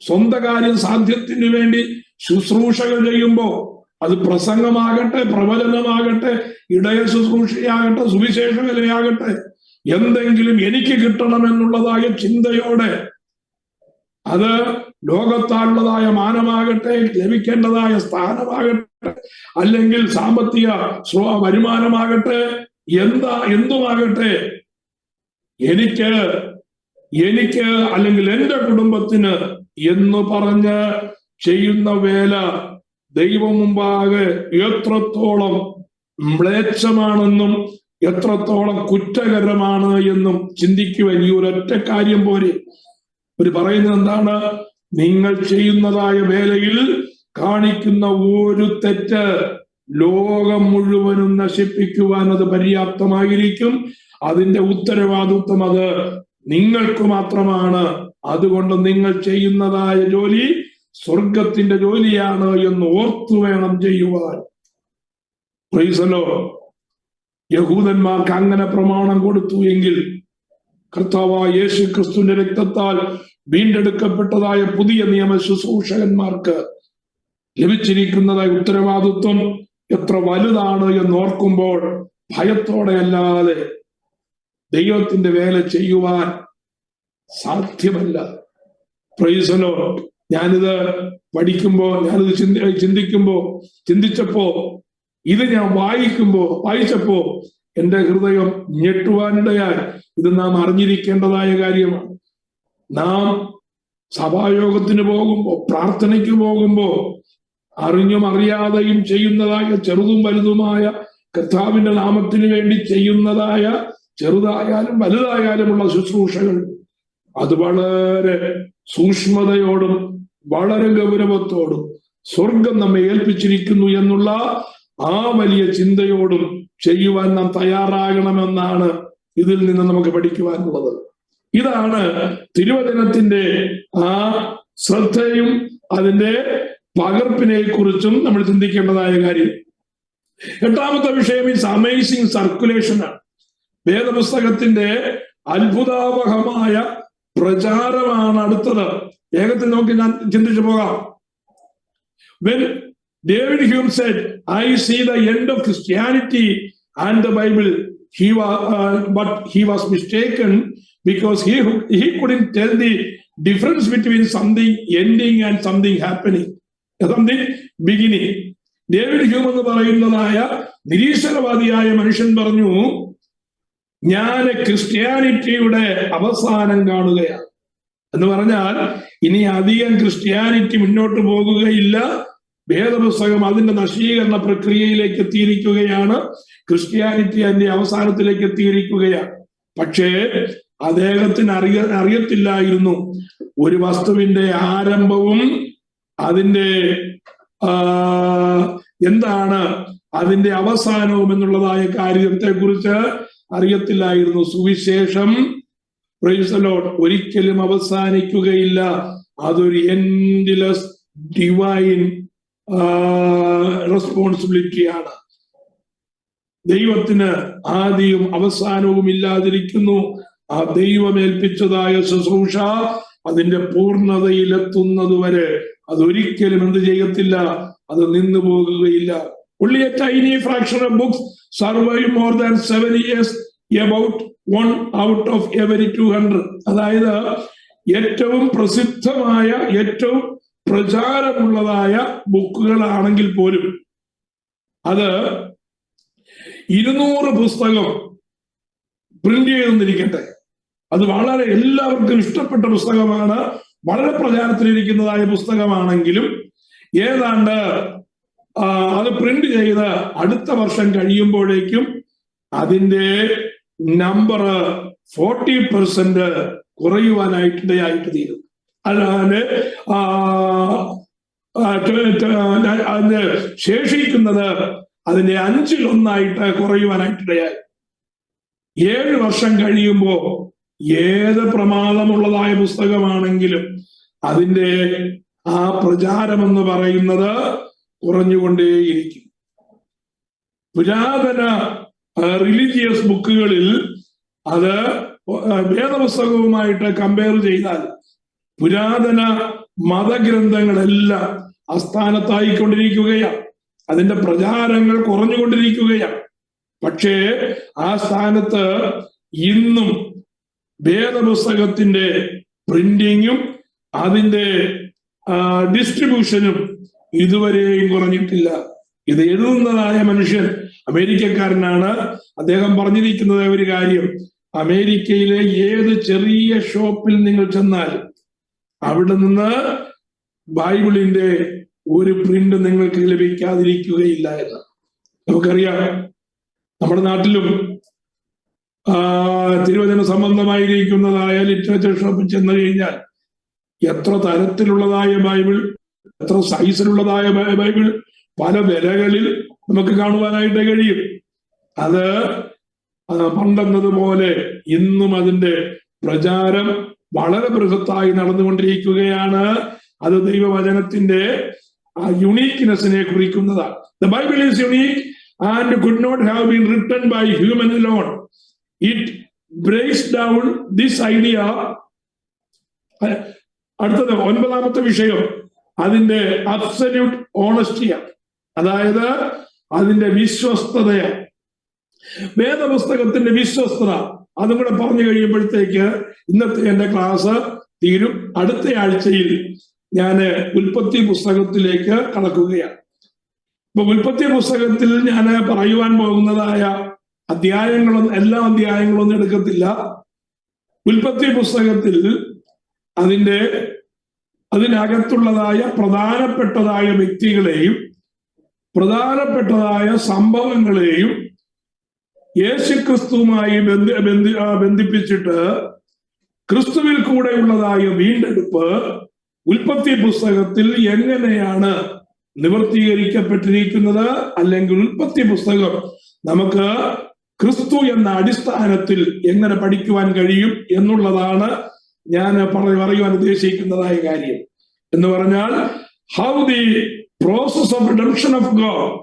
സ്വന്തം കാര്യം സാധ്യത്തിന് വേണ്ടി ശുശ്രൂഷകൾ ചെയ്യുമ്പോ, അത് പ്രസംഗമാകട്ടെ, പ്രവചനമാകട്ടെ, ഇടയ ശുശ്രൂഷയാകട്ടെ, സുവിശേഷ വേലയാകട്ടെ, എന്തെങ്കിലും എനിക്ക് കിട്ടണമെന്നുള്ളതായ ചിന്തയോടെ, അത് ലോകത്താലുള്ളതായ മാനമാകട്ടെ, ലഭിക്കേണ്ടതായ സ്ഥാനമാകട്ടെ, അല്ലെങ്കിൽ സാമ്പത്തിക വരുമാനമാകട്ടെ, എന്തുമാകട്ടെ, എനിക്ക് അല്ലെങ്കിൽ എന്റെ കുടുംബത്തിന് എന്ന് പറഞ്ഞ് ചെയ്യുന്ന വേല ദൈവം മുമ്പാകെ എത്രത്തോളം മ്ലേച്ഛമാണെന്നും എത്രത്തോളം കുറ്റകരമാണ് എന്നും ചിന്തിക്കുവാൻ ഈ ഒരൊറ്റ കാര്യം പോലെ ഒരു പറയുന്നത് എന്താണ്? നിങ്ങൾ ചെയ്യുന്നതായ വേലയിൽ കാണിക്കുന്ന ഒരു തെറ്റ് ലോകം മുഴുവനും നശിപ്പിക്കുവാൻ അത് പര്യാപ്തമായിരിക്കും. അതിന്റെ ഉത്തരവാദിത്വം അത് നിങ്ങൾക്ക് മാത്രമാണ്. അതുകൊണ്ട് നിങ്ങൾ ചെയ്യുന്നതായ ജോലി സ്വർഗത്തിന്റെ ജോലിയാണ് എന്ന് ഓർത്തു വേണം ചെയ്യുവാൻ. Praise the Lord. യഹൂദന്മാർക്ക് അങ്ങനെ പ്രമാണം കൊടുത്തു എങ്കിൽ കർത്താവായ യേശു ക്രിസ്തുവിന്റെ രക്തത്താൽ വീണ്ടെടുക്കപ്പെട്ടതായ പുതിയ നിയമ ശുശ്രൂഷകന്മാർക്ക് ലഭിച്ചിരിക്കുന്നതായ ഉത്തരവാദിത്വം എത്ര വലുതാണ് എന്നോർക്കുമ്പോൾ ഭയത്തോടെ അല്ലാതെ ദൈവത്തിന്റെ വേല ചെയ്യുവാൻ സാധ്യമല്ല. Price the Lord. ഞാനിത് പഠിക്കുമ്പോ, ഞാനിത് ചിന്തിച്ചപ്പോ, ഇത് ഞാൻ വായിച്ചപ്പോ എന്റെ ഹൃദയം ഞെട്ടുവാനിടയായി. ഇത് നാം അറിഞ്ഞിരിക്കേണ്ടതായ കാര്യമാണ്. നാം സഭായോഗത്തിന് പോകുമ്പോ, പ്രാർത്ഥനയ്ക്ക് പോകുമ്പോ, അറിഞ്ഞും അറിയാതെയും ചെയ്യുന്നതായ ചെറുതും വലുതുമായ കർത്താവിന്റെ നാമത്തിന് വേണ്ടി ചെയ്യുന്നതായ ചെറുതായാലും വലുതായാലുമുള്ള ശുശ്രൂഷകൾ അത് വളരെ സൂക്ഷ്മതയോടും വളരെ ഗൗരവത്തോടും സ്വർഗം നമ്മെ ഏൽപ്പിച്ചിരിക്കുന്നു എന്നുള്ള ആ വലിയ ചിന്തയോടും ചെയ്യുവാൻ നാം തയ്യാറാകണമെന്നാണ് ഇതിൽ നിന്ന് നമുക്ക് പഠിക്കുവാനുള്ളത്. ഇതാണ് തിരുവചനത്തിന്റെ ആ ശ്രദ്ധയും അതിന്റെ പകർപ്പിനെ കുറിച്ചും നമ്മൾ ചിന്തിക്കേണ്ടതായ കാര്യം. എട്ടാമത്തെ വിഷയം ഈസ് അമേസിംഗ് സർക്കുലേഷൻ ആണ്. വേദപുസ്തകത്തിന്റെ അത്ഭുതാവഹമായ പ്രചാരമാണ് അടുത്തത്. വേഗത്തിൽ നോക്കി ഞാൻ ചിന്തിച്ചു പോകാം. When David Hume said, I see the end of Christianity and the Bible, but he was mistaken because he couldn't tell the difference between something ending and something happening, something beginning. David Hume എന്ന് പറയുന്നതായ നിരീശ്വരവാദിയായ മനുഷ്യൻ പറഞ്ഞു, ഞാൻ ക്രിസ്ത്യാനിറ്റിയുടെ അവസാനം കാണുകയാണ്. എന്ന് പറഞ്ഞാൽ ഇനി അധികം ക്രിസ്ത്യാനിറ്റി മുന്നോട്ട് പോകുകയില്ല, വേദപുസ്തകം അതിന്റെ നശീകരണ പ്രക്രിയയിലേക്ക് എത്തിയിരിക്കുകയാണ്. ക്രിസ്ത്യാനിറ്റി അതിന്റെ അവസാനത്തിലേക്ക് എത്തിയിരിക്കുകയാണ്. പക്ഷേ അദ്ദേഹത്തിന് അറിയത്തില്ലായിരുന്നു ഒരു വസ്തുവിന്റെ ആരംഭവും അതിന്റെ എന്താണ് അതിന്റെ അവസാനവും എന്നുള്ളതായ കാര്യത്തെ കുറിച്ച് അറിയത്തില്ലായിരുന്നു. സുവിശേഷം പ്രൈസ് ദി ലോർഡ് ഒരിക്കലും അവസാനിക്കുകയില്ല. അതൊരു എൻഡ്ലെസ് ഡിവൈൻ റെസ്പോൺസിബിലിറ്റിയാണ്. ദൈവത്തിന് ആദിയും അവസാനവും ഇല്ലാതിരിക്കുന്നു. ആ ദൈവമേൽപ്പിച്ചതായ ശുശ്രൂഷ അതിന്റെ പൂർണ്ണതയിലെത്തുന്നത് വരെ അതൊരിക്കലും എന്ത് ചെയ്യത്തില്ല, അത് നിന്നു പോകുകയില്ല. Only a tiny fraction of books survive more than 7 years, about 1 out of every 200. അതായത് ഏറ്റവും പ്രസിദ്ധമായ ഏറ്റവും പ്രചാരമുള്ളതായ ബുക്കുകളാണെങ്കിൽ പോലും അത് 200 പുസ്തകം പ്രിന്റ് ചെയ്തെന്നിരിക്കട്ടെ, അത് വളരെ എല്ലാവർക്കും ഇഷ്ടപ്പെട്ട പുസ്തകമാണ്, വളരെ പ്രചാരത്തിലിരിക്കുന്നതായ പുസ്തകമാണെങ്കിലും ഏതാണ്ട് അത് പ്രിന്റ് ചെയ്ത് അടുത്ത വർഷം കഴിയുമ്പോഴേക്കും അതിന്റെ നമ്പർ 40% കുറയുവാനായിട്ടിടയായിട്ട് തീരും. അല്ലാതെ അതിന് ശേഷിക്കുന്നത് അതിന്റെ 1/5 കുറയുവാനായിട്ടിടയായി. 7 വർഷം കഴിയുമ്പോ ഏത് പ്രമാദമുള്ളതായ പുസ്തകമാണെങ്കിലും അതിന്റെ ആ പ്രചാരം എന്ന് പറയുന്നത് കുറഞ്ഞുകൊണ്ടേയിരിക്കും. പുരാതന റിലീജിയസ് ബുക്കുകളിൽ അത് വേദപുസ്തകവുമായിട്ട് കമ്പയർ ചെയ്താൽ പുരാതന മതഗ്രന്ഥങ്ങളെല്ലാം അസ്ഥാനത്തായിക്കൊണ്ടിരിക്കുകയാണ്. അതിന്റെ പ്രചാരങ്ങൾ കുറഞ്ഞുകൊണ്ടിരിക്കുകയാണ്. പക്ഷേ ആ സ്ഥാനത്ത് ഇന്നും വേദപുസ്തകത്തിന്റെ പ്രിന്റിങ്ങും അതിന്റെ ഡിസ്ട്രിബ്യൂഷനും ഇതുവരെയും കുറഞ്ഞിട്ടില്ല. ഇത് എഴുതുന്നതായ മനുഷ്യൻ അമേരിക്കക്കാരനാണ്. അദ്ദേഹം പറഞ്ഞിരിക്കുന്നത് ഒരു കാര്യം, അമേരിക്കയിലെ ഏത് ചെറിയ ഷോപ്പിൽ നിങ്ങൾ ചെന്നാൽ അവിടെ നിന്ന് ബൈബിളിന്റെ ഒരു പ്രിന്റ് നിങ്ങൾക്ക് ലഭിക്കാതിരിക്കുകയില്ല എന്ന്. നമുക്കറിയാം, നമ്മുടെ നാട്ടിലും തിരുവചന സംബന്ധമായിരിക്കുന്നതായ ലിറ്ററേച്ചർ ഷോപ്പിൽ ചെന്ന് കഴിഞ്ഞാൽ എത്ര തരത്തിലുള്ളതായ ബൈബിൾ, എത്ര സൈസിലുള്ളതായ ബൈബിൾ പല വിലകളിൽ നമുക്ക് കാണുവാനായിട്ട് കഴിയും. അത് പണ്ടെന്നതുപോലെ ഇന്നും അതിന്റെ പ്രചാരം വളരെ ബൃഹത്തായി നടന്നുകൊണ്ടിരിക്കുകയാണ്. അത് ദൈവവചനത്തിന്റെ ആ യുണീക്നെസ്സിനെ കുറിക്കുന്നതാണ്. The Bible is unique and could not have been written by human alone. It breaks down this idea. അടുത്തത് 9ാമത്തെ വിഷയം അതിന്റെ അബ്സല്യൂട്ട് ഓണസ്റ്റിയാണ്. അതായത് അതിന്റെ വിശ്വസ്തതയാണ്. വേദപുസ്തകത്തിന്റെ വിശ്വസ്തത അതും കൂടെ പറഞ്ഞു കഴിയുമ്പോഴത്തേക്ക് ഇന്നത്തെ എന്റെ ക്ലാസ് തീരും. അടുത്ത ആഴ്ചയിൽ ഞാൻ ഉൽപ്പത്തി പുസ്തകത്തിലേക്ക് കടക്കുകയാണ്. ഇപ്പൊ ഉൽപ്പത്തി പുസ്തകത്തിൽ ഞാൻ പറയുവാൻ പോകുന്നതായ എല്ലാ അധ്യായങ്ങളൊന്നും എടുക്കത്തില്ല. ഉൽപ്പത്തി പുസ്തകത്തിൽ അതിനകത്തുള്ളതായ പ്രധാനപ്പെട്ടതായ വ്യക്തികളെയും പ്രധാനപ്പെട്ടതായ സംഭവങ്ങളെയും യേശുക്രിസ്തുവുമായി ബന്ധിപ്പിച്ചിട്ട് ക്രിസ്തുവിൽ കൂടെയുള്ളതായ വീണ്ടെടുപ്പ് ഉൽപ്പത്തി പുസ്തകത്തിൽ എങ്ങനെയാണ് നിവർത്തീകരിക്കപ്പെട്ടിരിക്കുന്നത്, അല്ലെങ്കിൽ ഉൽപ്പത്തി പുസ്തകം നമുക്ക് ക്രിസ്തു എന്ന അടിസ്ഥാനത്തിൽ എങ്ങനെ പഠിക്കുവാൻ കഴിയും എന്നുള്ളതാണ് ഞാൻ പറയുവാൻ ഉദ്ദേശിക്കുന്നതായ കാര്യം. എന്ന് പറഞ്ഞാൽ, how the process of redemption of God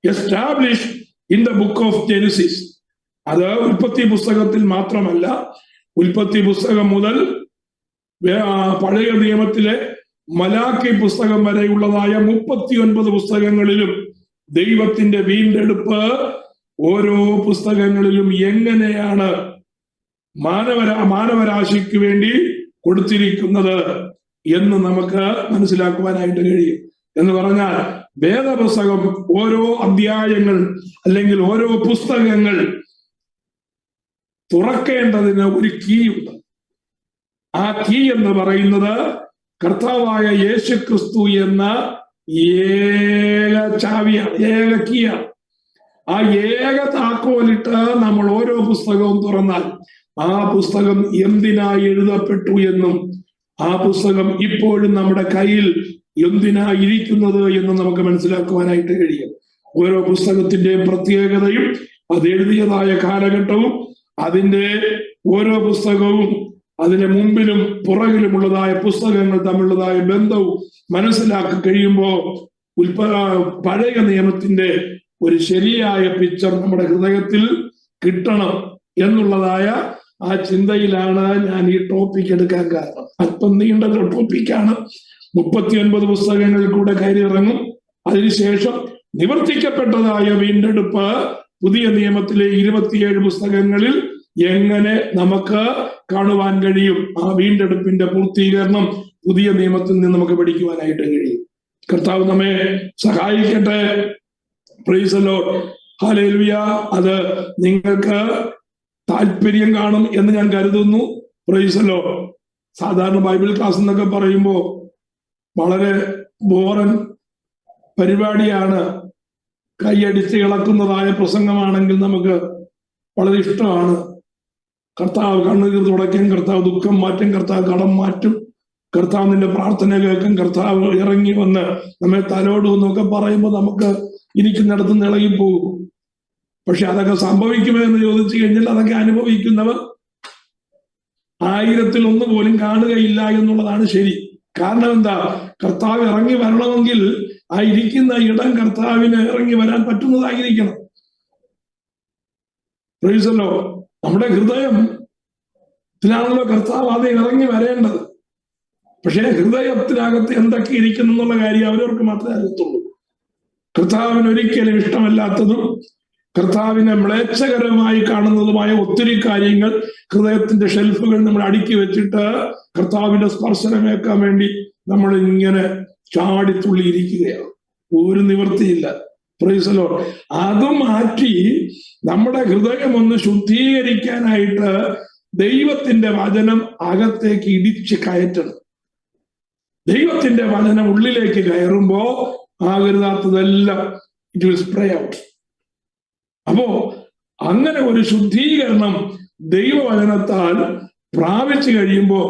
established in the book of Genesis. അത് ഉൽപ്പത്തി പുസ്തകത്തിൽ മാത്രമല്ല, ഉൽപ്പത്തി പുസ്തകം മുതൽ പഴയ നിയമത്തിലെ മലാക്കി പുസ്തകം വരെയുള്ളതായ 39 പുസ്തകങ്ങളിലും ദൈവത്തിന്റെ വീണ്ടെടുപ്പ് ഓരോ പുസ്തകങ്ങളിലും എങ്ങനെയാണ് മാനവരാശിക്ക് വേണ്ടി കൊടുത്തിരിക്കുന്നത് എന്ന് നമുക്ക് മനസ്സിലാക്കുവാനായിട്ട് കഴിയും. എന്ന് പറഞ്ഞാൽ, വേദപുസ്തകം ഓരോ അധ്യായങ്ങൾ അല്ലെങ്കിൽ ഓരോ പുസ്തകങ്ങൾ തുറക്കേണ്ടതിന് ഒരു കീ ഉണ്ട്. ആ കീ എന്ന് പറയുന്നത് കർത്താവായ യേശുക്രിസ്തു എന്ന ഏക ചാവിയാണ്, ഏക കീയാണ്. ആ ഏക താക്കോലിട്ട് നമ്മൾ ഓരോ പുസ്തകവും തുറന്നാൽ ആ പുസ്തകം എന്തിനായി എഴുതപ്പെട്ടു എന്നും ആ പുസ്തകം ഇപ്പോഴും നമ്മുടെ കയ്യിൽ എന്തിനായി ഇരിക്കുന്നത് എന്നും നമുക്ക് മനസ്സിലാക്കുവാനായിട്ട് കഴിയും. ഓരോ പുസ്തകത്തിന്റെയും പ്രത്യേകതയും അത് എഴുതിയതായ കാലഘട്ടവും അതിന്റെ ഓരോ പുസ്തകവും അതിന് മുമ്പിലും പുറകിലുമുള്ളതായ പുസ്തകങ്ങൾ തമ്മിലുള്ളതായ ബന്ധവും മനസ്സിലാക്കി കഴിയുമ്പോൾ പഴയ നിയമത്തിന്റെ ഒരു ശരിയായ പിക്ചർ നമ്മുടെ ഹൃദയത്തിൽ കിട്ടണം എന്നുള്ളതായ ആ ചിന്തയിലാണ് ഞാൻ ഈ ടോപ്പിക് എടുക്കാൻ കാരണം. അല്പം നീണ്ട ടോപ്പിക്കാണ്. 39 പുസ്തകങ്ങളിൽ കൂടെ കയറിയിറങ്ങും. അതിനുശേഷം നിവർത്തിക്കപ്പെട്ടതായ വീണ്ടെടുപ്പ് പുതിയ നിയമത്തിലെ 27 പുസ്തകങ്ങളിൽ എങ്ങനെ നമുക്ക് കാണുവാൻ കഴിയും. ആ വീണ്ടെടുപ്പിന്റെ പൂർത്തീകരണം പുതിയ നിയമത്തിൽ നിന്ന് നമുക്ക് പഠിക്കുവാനായിട്ട് കഴിയും. കർത്താവ് നമ്മെ സഹായിക്കട്ടെ. Price the Lord. ഹല്ലേലൂയ. അത് നിങ്ങൾക്ക് താല്പര്യം കാണും എന്ന് ഞാൻ കരുതുന്നു. Price the Lord. സാധാരണ ബൈബിൾ ക്ലാസ് എന്നൊക്കെ പറയുമ്പോൾ വളരെ ബോറൻ പരിപാടിയാണ്. കൈയടിച്ച് ഇളക്കുന്നതായ പ്രസംഗമാണെങ്കിൽ നമുക്ക് വളരെ ഇഷ്ടമാണ്. കർത്താവ് കണ്ണുനീർ തുടയ്ക്കും, കർത്താവ് ദുഃഖം മാറ്റും, കർത്താവ് കടം മാറ്റും, കർത്താവ് നിന്റെ പ്രാർത്ഥന കേൾക്കും, കർത്താവ് ഇറങ്ങി വന്ന് നമ്മെ തലോടും എന്നൊക്കെ പറയുമ്പോൾ നമുക്ക് ഇരിക്കുന്നിടത്ത് ഇളകിപ്പോകും. പക്ഷെ അതൊക്കെ സംഭവിക്കുമോ എന്ന് ചോദിച്ചു കഴിഞ്ഞാൽ അതൊക്കെ അനുഭവിക്കുന്നവർ 1000-1 പോലും കാണുകയില്ല എന്നുള്ളതാണ് ശരി. കാരണം എന്താ? കർത്താവ് ഇറങ്ങി വരണമെങ്കിൽ ആ ഇരിക്കുന്ന ഇടം കർത്താവിന് ഇറങ്ങി വരാൻ പറ്റുന്നതായിരിക്കണം. Price the Lord. നമ്മുടെ ഹൃദയത്തിലാണല്ലോ കർത്താവ് ആദ്യം ഇറങ്ങി വരേണ്ടത്. പക്ഷേ ഹൃദയത്തിനകത്ത് എന്തൊക്കെ ഇരിക്കുന്നു എന്നുള്ള കാര്യം അവരവർക്ക് മാത്രമേ അറിയത്തുള്ളൂ. കർത്താവിന് ഒരിക്കലും ഇഷ്ടമല്ലാത്തതും കർത്താവിനെ മ്ലേച്ഛകരമായി കാണുന്നതുമായ ഒത്തിരി കാര്യങ്ങൾ ഹൃദയത്തിന്റെ ഷെൽഫുകൾ നമ്മൾ അടുക്കി വെച്ചിട്ട് കർത്താവിന്റെ സ്പർശനമേക്കാൻ വേണ്ടി നമ്മൾ ഇങ്ങനെ ചാടിത്തുള്ളിയിരിക്കുകയാണ്. ഒരു നിവൃത്തിയില്ല. Price the Lord. അത് മാറ്റി നമ്മുടെ ഹൃദയം ഒന്ന് ശുദ്ധീകരിക്കാനായിട്ട് ദൈവത്തിന്റെ വചനം അകത്തേക്ക് ഇടിച്ച് കയറ്റണം. ദൈവത്തിന്റെ വചനം ഉള്ളിലേക്ക് കയറുമ്പോ ആകരുതാത്തതെല്ലാം ഇറ്റ് വിൽ സ്പ്രേ ഔട്ട്. അപ്പോ അങ്ങനെ ഒരു ശുദ്ധീകരണം ദൈവവചനത്താൽ പ്രാപിച്ചു കഴിയുമ്പോ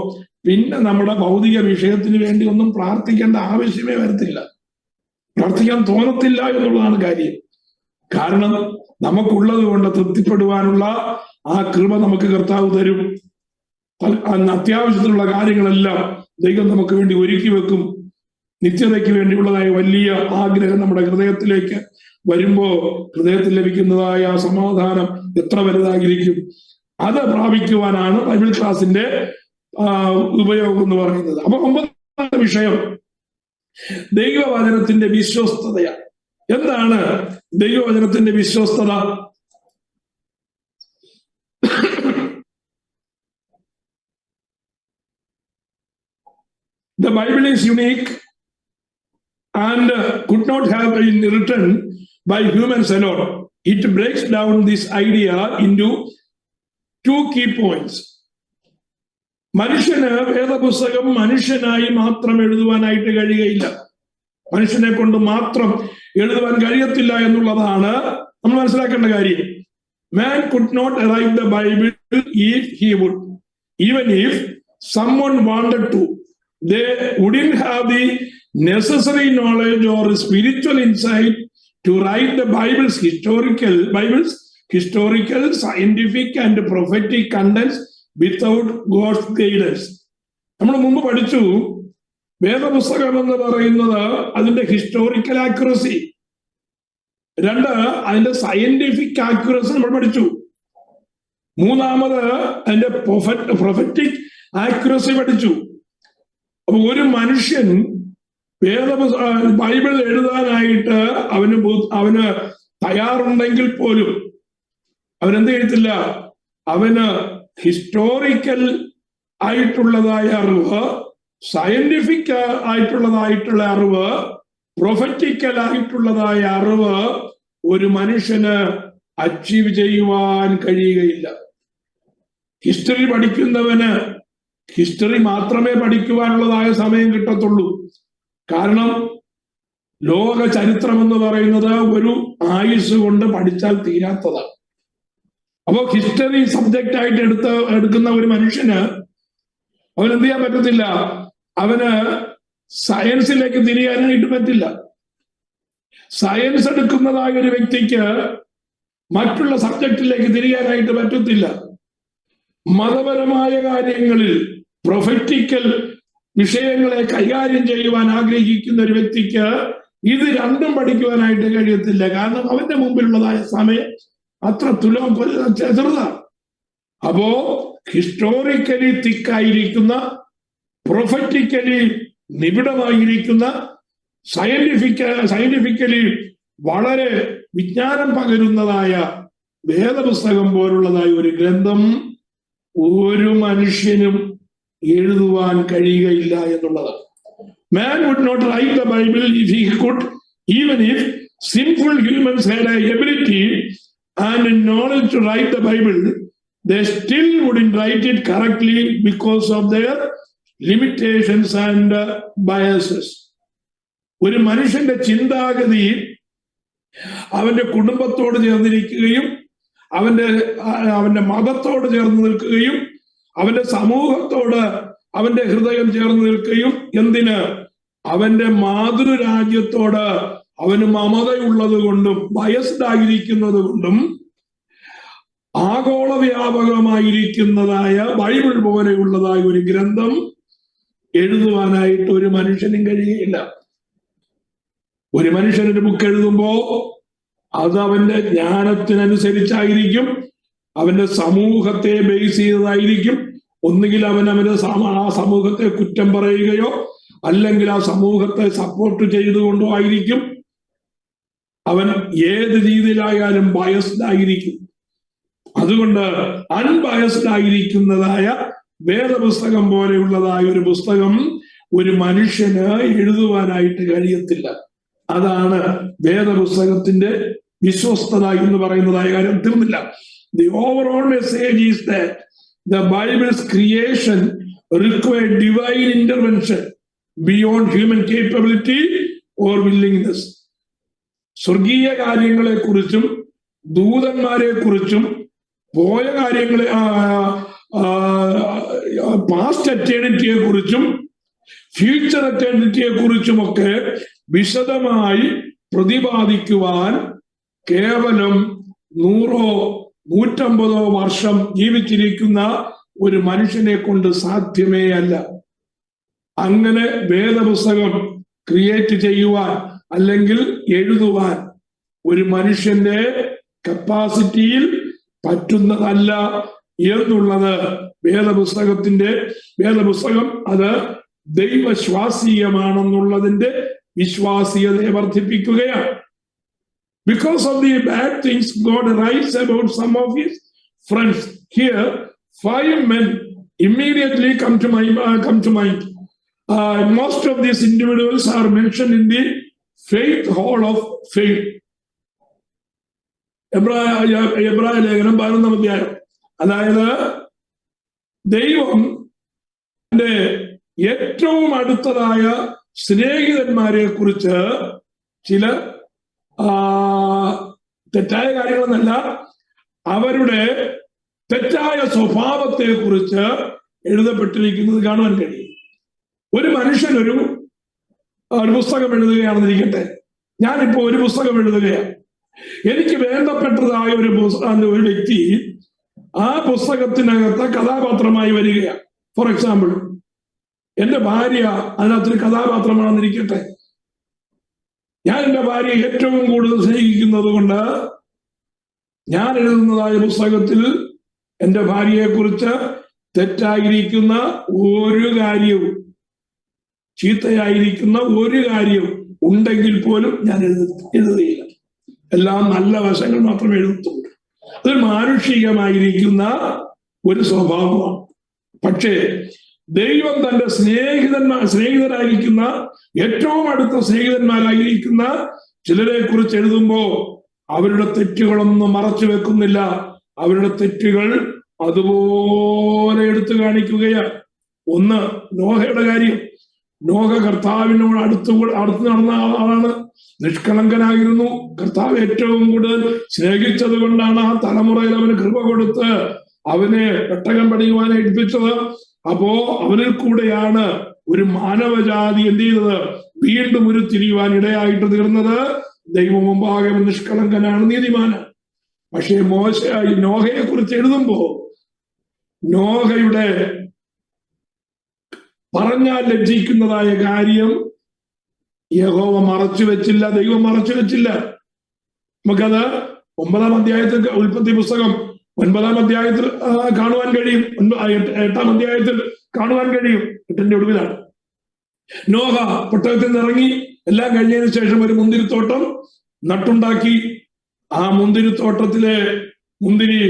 പിന്നെ നമ്മുടെ ഭൗതിക വിഷയത്തിന് വേണ്ടി ഒന്നും പ്രാർത്ഥിക്കേണ്ട ആവശ്യമേ വരത്തില്ല. പ്രാർത്ഥിക്കാൻ തോന്നത്തില്ല എന്നുള്ളതാണ് കാര്യം. കാരണം നമുക്കുള്ളത് കൊണ്ട് തൃപ്തിപ്പെടുവാനുള്ള ആ കൃപ നമുക്ക് കർത്താവ് തരും. അത്യാവശ്യത്തിലുള്ള കാര്യങ്ങളെല്ലാം ദൈവം നമുക്ക് വേണ്ടി ഒരുക്കി വെക്കും. നിത്യതയ്ക്ക് വേണ്ടിയുള്ളതായ വലിയ ആഗ്രഹം നമ്മുടെ ഹൃദയത്തിലേക്ക് വരുമ്പോ ഹൃദയത്തിൽ ലഭിക്കുന്നതായ ആ സമാധാനം എത്ര വലുതായിരിക്കും. അത് പ്രാപിക്കുവാനാണ് ബൈബിൾ ക്ലാസിന്റെ ഉപയോഗം എന്ന് പറയുന്നത്. അപ്പൊ 9ാമത്തെ വിഷയം ദൈവവചനത്തിന്റെ വിശ്വസ്തതയാണ്. എന്താണ് ദൈവവചനത്തിന്റെ വിശ്വസ്തത? The Bible is unique and could not have been written by humans alone. It breaks down this idea into 2 key points. മനുഷ്യന് വേദപുസ്തകം മനുഷ്യനായി മാത്രം എഴുതുവാനായിട്ട് കഴിയുകയില്ല. മനുഷ്യനെ കൊണ്ട് മാത്രം എഴുതുവാൻ കഴിയത്തില്ല എന്നുള്ളതാണ് നമ്മൾ മനസ്സിലാക്കേണ്ട കാര്യം. Man could not write the Bible if he would. Even if someone wanted to, they wouldn't have the necessary knowledge or spiritual insight to write the Bible's historical, scientific and prophetic contents without God's guidance. നമ്മൾ മുമ്പ് പഠിച്ചു, വേദപുസ്തകം എന്ന് പറയുന്നത് അതിന്റെ ഹിസ്റ്റോറിക്കൽ ആക്യുറസി, 2 അതിന്റെ സയന്റിഫിക് ആക്യുറസി നമ്മൾ പഠിച്ചു, 3 അതിന്റെ പ്രൊഫറ്റിക് ആക്യുറസി പഠിച്ചു. അപ്പൊ ഒരു മനുഷ്യൻ ബൈബിൾ എഴുതാനായിട്ട് അവന് തയ്യാറുണ്ടെങ്കിൽ പോലും അവനെന്ത് ചെയ്യത്തില്ല? അവന് ഹിസ്റ്റോറിക്കൽ ആയിട്ടുള്ളതായ അറിവ്, സയന്റിഫിക് ആയിട്ടുള്ള അറിവ്, പ്രൊഫറ്റിക്കൽ ആയിട്ടുള്ളതായ അറിവ് ഒരു മനുഷ്യന് അച്ചീവ് ചെയ്യുവാൻ കഴിയുകയില്ല. ഹിസ്റ്ററി പഠിക്കുന്നവന് ഹിസ്റ്ററി മാത്രമേ പഠിക്കുവാനുള്ളതായ സമയം കിട്ടത്തുള്ളൂ. കാരണം ലോക ചരിത്രം എന്ന് പറയുന്നത് ഒരു ആയുസ് കൊണ്ട് പഠിച്ചാൽ തീരാത്തതാണ്. അപ്പോ ഹിസ്റ്ററി സബ്ജക്റ്റ് ആയിട്ട് എടുക്കുന്ന ഒരു മനുഷ്യന് അവനെന്ത് ചെയ്യാൻ പറ്റത്തില്ല, അവന് സയൻസിലേക്ക് തിരിയാനായിട്ട് പറ്റില്ല. സയൻസ് എടുക്കുന്നതായ ഒരു വ്യക്തിക്ക് മറ്റുള്ള സബ്ജക്റ്റിലേക്ക് തിരിയാനായിട്ട് പറ്റത്തില്ല. മതപരമായ കാര്യങ്ങളിൽ പ്രൊഫറ്റിക്കൽ വിഷയങ്ങളെ കൈകാര്യം ചെയ്യുവാൻ ആഗ്രഹിക്കുന്ന ഒരു വ്യക്തിക്ക് ഇത് രണ്ടും പഠിക്കുവാനായിട്ട് കഴിയത്തില്ല. കാരണം അവന്റെ മുമ്പിലുള്ളതായ സമയം അത്ര ചെറുതാണ്. അപ്പോ ഹിസ്റ്റോറിക്കലി തിക്കായിരിക്കുന്ന, പ്രൊഫറ്റിക്കലി നിബിഡമായിരിക്കുന്ന, സയന്റിഫിക്കലി വളരെ വിജ്ഞാനം പകരുന്നതായ വേദപുസ്തകം പോലുള്ളതായ ഒരു ഗ്രന്ഥം ഒരു മനുഷ്യനും എഴുതുവാൻ കഴിയുകയില്ല എന്നുള്ളതാണ്. Man would not write the Bible if he could, even if sinful humans had a ability and knowledge to write the Bible, they still wouldn't write it correctly because of their limitations and biases. ഒരു മനുഷ്യന്റെ ചിന്താഗതി അവന്റെ കുടുംബത്തോട് ചേർന്നിരിക്കുകയും അവന്റെ മതത്തോട് ചേർന്ന് നിൽക്കുകയും അവന്റെ സമൂഹത്തോട് അവന്റെ ഹൃദയം ചേർന്ന് നിൽക്കുകയും എന്തിന്, അവന്റെ മാതൃരാജ്യത്തോട് അവന് മമതയുള്ളത് കൊണ്ടും ബയസ്ഡ് ആയിരിക്കുന്നത് കൊണ്ടും ആഗോള വ്യാപകമായിരിക്കുന്നതായ ബൈബിൾ പോലെയുള്ളതായ ഒരു ഗ്രന്ഥം എഴുതുവാനായിട്ട് ഒരു മനുഷ്യനും കഴിയുകയില്ല. ഒരു മനുഷ്യനൊരു ബുക്ക് എഴുതുമ്പോ അത് അവന്റെ ജ്ഞാനത്തിനനുസരിച്ചായിരിക്കും, അവന്റെ സമൂഹത്തെ ബേസ് ചെയ്തതായിരിക്കും. ഒന്നുകിൽ അവന്റെ ആ സമൂഹത്തെ കുറ്റം പറയുകയോ അല്ലെങ്കിൽ ആ സമൂഹത്തെ സപ്പോർട്ട് ചെയ്തുകൊണ്ടോ ആയിരിക്കും. അവൻ ഏത് രീതിയിലായാലും ബയസ്ഡ് ആയിരിക്കും. അതുകൊണ്ട് അൺബയസ്ഡ് ആയിരിക്കുന്നതായ വേദപുസ്തകം പോലെയുള്ളതായ ഒരു പുസ്തകം ഒരു മനുഷ്യന് എഴുതുവാനായിട്ട് കഴിയത്തില്ല. അതാണ് വേദപുസ്തകത്തിന്റെ വിശ്വസ്തത എന്ന് പറയുന്നതായ കാര്യം. തീർന്നില്ല. The overall message is that the Bible's creation required divine intervention beyond human capability or willingness. സ്വർഗീയ കാര്യങ്ങളെ കുറിച്ചും ദൂതന്മാരെ കുറിച്ചും പോയ കാര്യങ്ങളെ പാസ്റ്റ് എറ്റേണിറ്റിയെ കുറിച്ചും ഫ്യൂച്ചർ എറ്റേണിറ്റിയെ കുറിച്ചുമൊക്കെ വിശദമായി പ്രതിപാദിക്കുവാൻ കേവലം 100-150 വർഷം ജീവിച്ചിരിക്കുന്ന ഒരു മനുഷ്യനെ കൊണ്ട് സാധ്യമേ അല്ല. അങ്ങനെ വേദപുസ്തകം ക്രിയേറ്റ് ചെയ്യുവാൻ അല്ലെങ്കിൽ എഴുതുവാൻ ഒരു മനുഷ്യന്റെ കപ്പാസിറ്റിയിൽ പറ്റുന്നതല്ല എന്നുള്ളത് വേദപുസ്തകം അത് ദൈവശ്വാസീയമാണെന്നുള്ളതിന്റെ വിശ്വാസീയതയെ വർദ്ധിപ്പിക്കുകയാണ്. Because of the bad things God writes about some of his friends. Here, 5 men immediately come to mind. Most of these individuals are mentioned in the Faith Hall of Fame. എബ്രായ ലേഖനം 11-ാം അധ്യായം. അതായത് ദൈവം ഏറ്റവും അടുത്തതായ സ്നേഹിതന്മാരെ കുറിച്ച് ചില തെറ്റായ കാര്യങ്ങളെന്നല്ല, അവരുടെ തെറ്റായ സ്വഭാവത്തെ കുറിച്ച് എഴുതപ്പെട്ടിരിക്കുന്നത് കാണുവാൻ കഴിയും. ഒരു മനുഷ്യൻ ഒരു പുസ്തകം എഴുതുകയാണെന്നിരിക്കട്ടെ. ഞാനിപ്പോ ഒരു പുസ്തകം എഴുതുകയാണ്. എനിക്ക് വേണ്ടപ്പെട്ടതായ ഒരു വ്യക്തി ആ പുസ്തകത്തിനകത്ത് കഥാപാത്രമായി വരികയാണ്. ഫോർ എക്സാമ്പിൾ, എന്റെ ഭാര്യ അതിനകത്തൊരു കഥാപാത്രമാണെന്നിരിക്കട്ടെ. ഞാൻ എന്റെ ഭാര്യയെ ഏറ്റവും കൂടുതൽ സ്നേഹിക്കുന്നത് കൊണ്ട് ഞാൻ എഴുതുന്നതായ പുസ്തകത്തിൽ എന്റെ ഭാര്യയെ കുറിച്ച് തെറ്റായിരിക്കുന്ന ഒരു കാര്യവും ചീത്തയായിരിക്കുന്ന ഒരു കാര്യവും ഉണ്ടെങ്കിൽ പോലും ഞാൻ എഴുതുകയില്ല. എല്ലാം നല്ല വശങ്ങൾ മാത്രമേ എഴുതുള്ളൂ. അതൊരു മാനുഷികമായിരിക്കുന്ന ഒരു സ്വഭാവമാണ്. പക്ഷേ ദൈവം തന്റെ സ്നേഹിതരായിരിക്കുന്ന ഏറ്റവും അടുത്ത സ്നേഹിതന്മാരായിരിക്കുന്ന ചിലരെ കുറിച്ച് എഴുതുമ്പോ അവരുടെ തെറ്റുകളൊന്നും മറച്ചു വെക്കുന്നില്ല. അവരുടെ തെറ്റുകൾ അതുപോലെ എടുത്തു കാണിക്കുകയാണ്. ഒന്ന്, നോഹയുടെ കാര്യം. നോഹ കർത്താവിനോട് അടുത്ത് നടന്ന ആളാണ്. നിഷ്കളങ്കനായിരുന്നു. കർത്താവ് ഏറ്റവും കൂടുതൽ സ്നേഹിച്ചത് കൊണ്ടാണ് ആ തലമുറയിൽ അവന് കൃപ കൊടുത്ത് അവനെ പെട്ടകം പണിയുവാൻ ഏൽപ്പിച്ചത്. അപ്പോ അവനിൽ കൂടെയാണ് ഒരു മാനവജാതി എന്ത് ചെയ്തത്? വീണ്ടും ഒരു തിരിയുവാൻ ഇടയായിട്ട് തീർന്നത്. ദൈവം മുമ്പാകെ നിഷ്കളങ്കനാണ്, നീതിമാനാണ്. പക്ഷേ നോഹയെ കുറിച്ച് എഴുതുമ്പോ നോഹയുടെ പറഞ്ഞാൽ ലജ്ജിക്കുന്നതായ കാര്യം യഹോവ മറച്ചു വെച്ചില്ല, ദൈവം മറച്ചു വെച്ചില്ല. നമുക്കത് 9-ാം അധ്യായത്തിൽ, ഉൽപ്പത്തി പുസ്തകം 9-ാം അധ്യായത്തിൽ കാണുവാൻ കഴിയും. 8-ാം അധ്യായത്തിൽ കാണുവാൻ കഴിയും. 8-ന്റെ ഒടുവിലാണ് നോഹ പെട്ടകത്തിൽ നിന്ന് ഇറങ്ങി എല്ലാം കഴിഞ്ഞതിന് ശേഷം ഒരു മുന്തിരിത്തോട്ടം നട്ടുണ്ടാക്കി. ആ മുന്തിരിത്തോട്ടത്തിലെ മുന്തിരി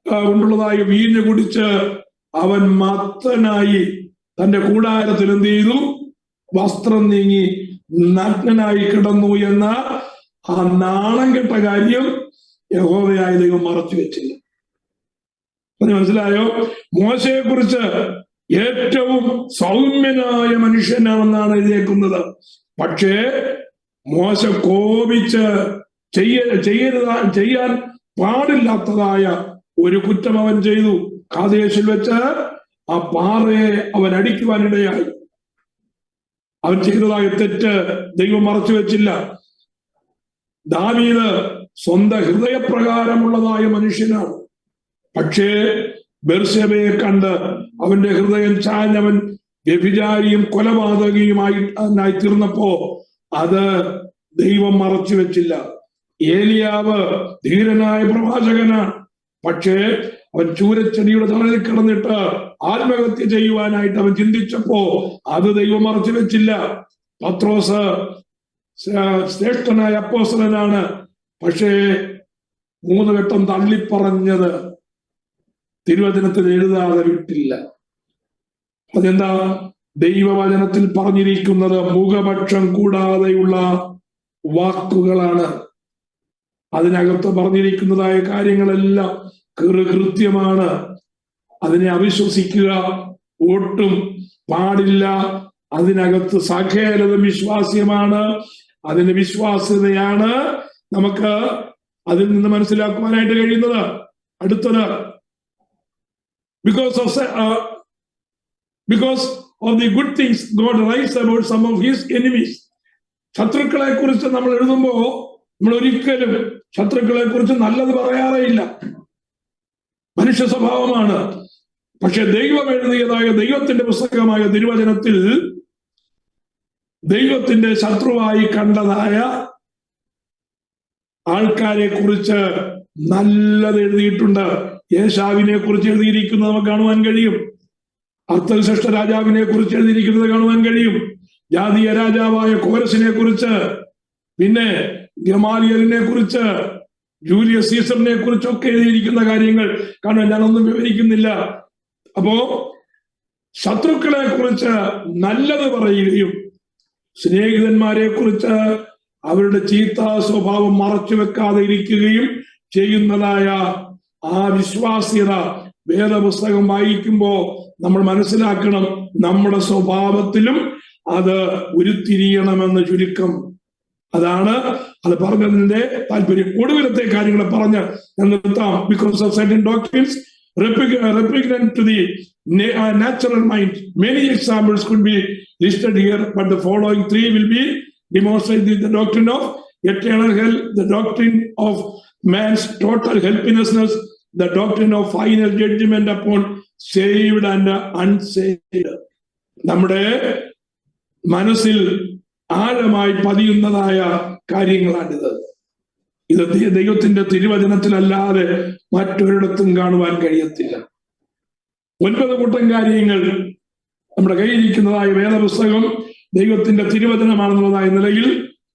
കൊണ്ടുള്ളതായി വീഞ്ഞ് കുടിച്ച് അവൻ മത്തനായി തന്റെ കൂടാരത്തിൽ എന്ത് ചെയ്തു? വസ്ത്രം നീങ്ങി നഗ്നനായി കിടന്നു എന്ന ആ നാണം കെട്ട കാര്യം യഹോവയായ ദൈവം മറച്ചു വെച്ചില്ല. മനസ്സിലായോ? മോശയെ കുറിച്ച് ഏറ്റവും സൗമ്യനായ മനുഷ്യനാണെന്നാണ് എഴുതിയേക്കുന്നത്. പക്ഷേ മോശ കോപിച്ച് ചെയ്യാൻ പാടില്ലാത്തതായ ഒരു കുറ്റം അവൻ ചെയ്തു. കാദേശിൽ വെച്ച് ആ പാറയെ അവൻ അടിക്കുവാനിടയായി. അവൻ ചെയ്തതായ തെറ്റ് ദൈവം മറച്ചു വെച്ചില്ല. ദാവീദ് സ്വന്തം ഹൃദയപ്രകാരമുള്ളതായ മനുഷ്യനാണ്. പക്ഷേ ബെർശേബയെ കണ്ട് അവന്റെ ഹൃദയം ചാഞ്ഞവൻ വ്യഭിചാരിയും കൊലപാതകിയുമായി തീർന്നപ്പോ അത് ദൈവം മറച്ചു വെച്ചില്ല. ഏലിയാവ് ധീരനായ പ്രവാചകനാണ്. പക്ഷേ അവൻ ചൂരച്ചെടിയുടെ തണലിൽ കിടന്നിട്ട് ആത്മഹത്യ ചെയ്യുവാനായിട്ട് അവൻ ചിന്തിച്ചപ്പോ അത് ദൈവം മറച്ചു വെച്ചില്ല. പത്രോസ് ശ്രേഷ്ഠനായ അപ്പോസ്തലനാണ്. പക്ഷേ 3 വട്ടം തള്ളിപ്പറഞ്ഞത് തിരുവചനത്തിൽ എഴുതാതെ വിട്ടില്ല. അതെന്താ? ദൈവവചനത്തിൽ പറഞ്ഞിരിക്കുന്നത് മുഖപക്ഷം കൂടാതെയുള്ള വാക്കുകളാണ്. അതിനകത്ത് പറഞ്ഞിരിക്കുന്നതായ കാര്യങ്ങളെല്ലാം കൃത്യമാണ്. അതിനെ അവിശ്വസിക്കുക ഒട്ടും പാടില്ല. അതിനകത്ത് സകലതും വിശ്വാസ്യമാണ്. അതിന്റെ വിശ്വാസ്യതയാണ് നമുക്ക് അതിൽ നിന്ന് മനസ്സിലാക്കുവാനായിട്ട് കഴിയുന്നത്. അടുത്തത് because of the good things God writes about some of his enemies. ശത്രുക്കളെ കുറിച്ച് നമ്മൾ എഴുതുമ്പോ നമ്മൾ ഒരിക്കലും ശത്രുക്കളെ കുറിച്ച് നല്ലത് പറയാറേയില്ല. മനുഷ്യ സ്വഭാവമാണ്. പക്ഷെ ദൈവം എഴുതിയതായ ദൈവത്തിന്റെ പുസ്തകമായ തിരുവചനത്തിൽ ദൈവത്തിന്റെ ശത്രുവായി കണ്ടതായ ആൾക്കാരെ കുറിച്ച് നല്ലത് എഴുതിയിട്ടുണ്ട്. യേശാവിനെ കുറിച്ച് എഴുതിയിരിക്കുന്നത് നമുക്ക് കാണുവാൻ കഴിയും. അർത്തശ്രേഷ്ഠ രാജാവിനെ കുറിച്ച് എഴുതിയിരിക്കുന്നത് കാണുവാൻ കഴിയും. ജാതീയ രാജാവായ കോരസിനെ കുറിച്ച്, പിന്നെ ഗമാലിയലിനെ കുറിച്ച്, ജൂലിയസ് സീസറിനെ കുറിച്ചൊക്കെ എഴുതിയിരിക്കുന്ന കാര്യങ്ങൾ കാണുവാൻ ഞാനൊന്നും വിവരിക്കുന്നില്ല. അപ്പോ ശത്രുക്കളെ കുറിച്ച് നല്ലത് പറയുകയും സ്നേഹിതന്മാരെ കുറിച്ച് അവരുടെ ചീത്ത സ്വഭാവം മറച്ചു വെക്കാതെ ഇരിക്കുകയും ചെയ്യുന്നതായ ആ വിശ്വാസ്യത വേദപുസ്തകം വായിക്കുമ്പോ നമ്മൾ മനസ്സിലാക്കണം. നമ്മുടെ സ്വഭാവത്തിലും അത് ഉരുത്തിരിയണമെന്ന് ചുരുക്കം. അതാണ് അത് പറഞ്ഞതിന്റെ താല്പര്യം. ഒടുവിലത്തെ കാര്യങ്ങളെ പറഞ്ഞ് ഞാൻ നിർത്താം. Because of certain doctrines repugnant to the natural mind. Many examples could be listed here, but the following 3 will be demonstrated: the doctrine of eternal hell, the doctrine of man's total helplessness, the doctrine of final judgment upon saved and unsaved. നമ്മുടെ മനസ്സിൽ ആഴമായി പതിയുന്നതായ കാര്യങ്ങളാണിത്. ഇത് ദൈവത്തിന്റെ തിരുവചനത്തിലല്ലാതെ മറ്റൊരിടത്തും കാണുവാൻ കഴിയത്തില്ല. 9 കൂട്ടം കാര്യങ്ങൾ നമ്മുടെ കയ്യിലിരിക്കുന്നതായ വേദപുസ്തകം ദൈവത്തിന്റെ തിരുവചനമാണെന്നുള്ളതായ നിലയിൽ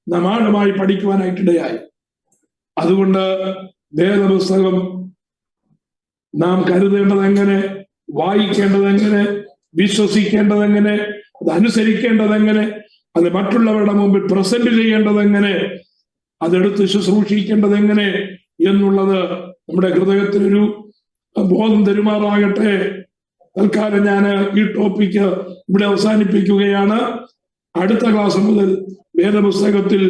നാം ആഴമായി പഠിക്കുവാനായിട്ടിടയായി. അതുകൊണ്ട് വേദപുസ്തകം നാം കരുതേണ്ടത് എങ്ങനെ, വായിക്കേണ്ടത് എങ്ങനെ, വിശ്വസിക്കേണ്ടത് എങ്ങനെ, അത് അനുസരിക്കേണ്ടത് എങ്ങനെ, അത് മറ്റുള്ളവരുടെ മുമ്പിൽ പ്രസന്റ് ചെയ്യേണ്ടത് എങ്ങനെ, അതെടുത്ത് ശുശ്രൂഷിക്കേണ്ടത് എങ്ങനെ എന്നുള്ളത് നമ്മുടെ ഹൃദയത്തിനൊരു ബോധം തരുമാറാകട്ടെ. തൽക്കാലം ഞാൻ ഈ ടോപ്പിക്ക് ഇവിടെ അവസാനിപ്പിക്കുകയാണ്. അടുത്ത ക്ലാസ് മുതൽ വേദപുസ്തകത്തിൽ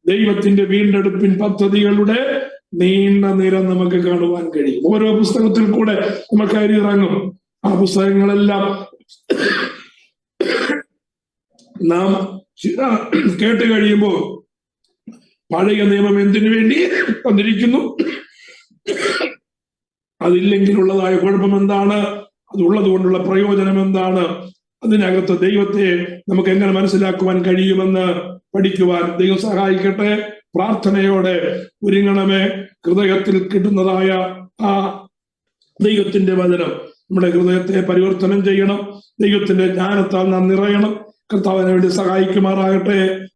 ദൈവത്തിന്റെ വീണ്ടെടുപ്പിൻ പദ്ധതികളുടെ നീണ്ട നിര നമുക്ക് കാണുവാൻ കഴിയും. ഓരോ പുസ്തകത്തിൽ കൂടെ നമ്മൾ കയറി ഇറങ്ങും. ആ പുസ്തകങ്ങളെല്ലാം നാം കേട്ട് കഴിയുമ്പോൾ പഴയ നിയമം എന്തിനു വേണ്ടി തന്നിരിക്കുന്നു, അതില്ലെങ്കിലുള്ളതായ കുഴപ്പം എന്താണ്, അതുള്ളത് കൊണ്ടുള്ള പ്രയോജനം എന്താണ്, അതിനകത്ത് ദൈവത്തെ നമുക്ക് എങ്ങനെ മനസ്സിലാക്കുവാൻ കഴിയുമെന്ന് പഠിക്കുവാൻ ദൈവം സഹായിക്കട്ടെ. പ്രാർത്ഥനയോടെ ഒരുങ്ങണമേ. ഹൃദയത്തിൽ കിട്ടുന്നതായ ആ ദൈവത്തിന്റെ വചനം നമ്മുടെ ഹൃദയത്തെ പരിവർത്തനം ചെയ്യണം. ദൈവത്തിന്റെ ജ്ഞാനത്താൽ നാം നിറയണം. കർത്താവിനെ വേണ്ടി സഹായിക്കുമാറാകട്ടെ.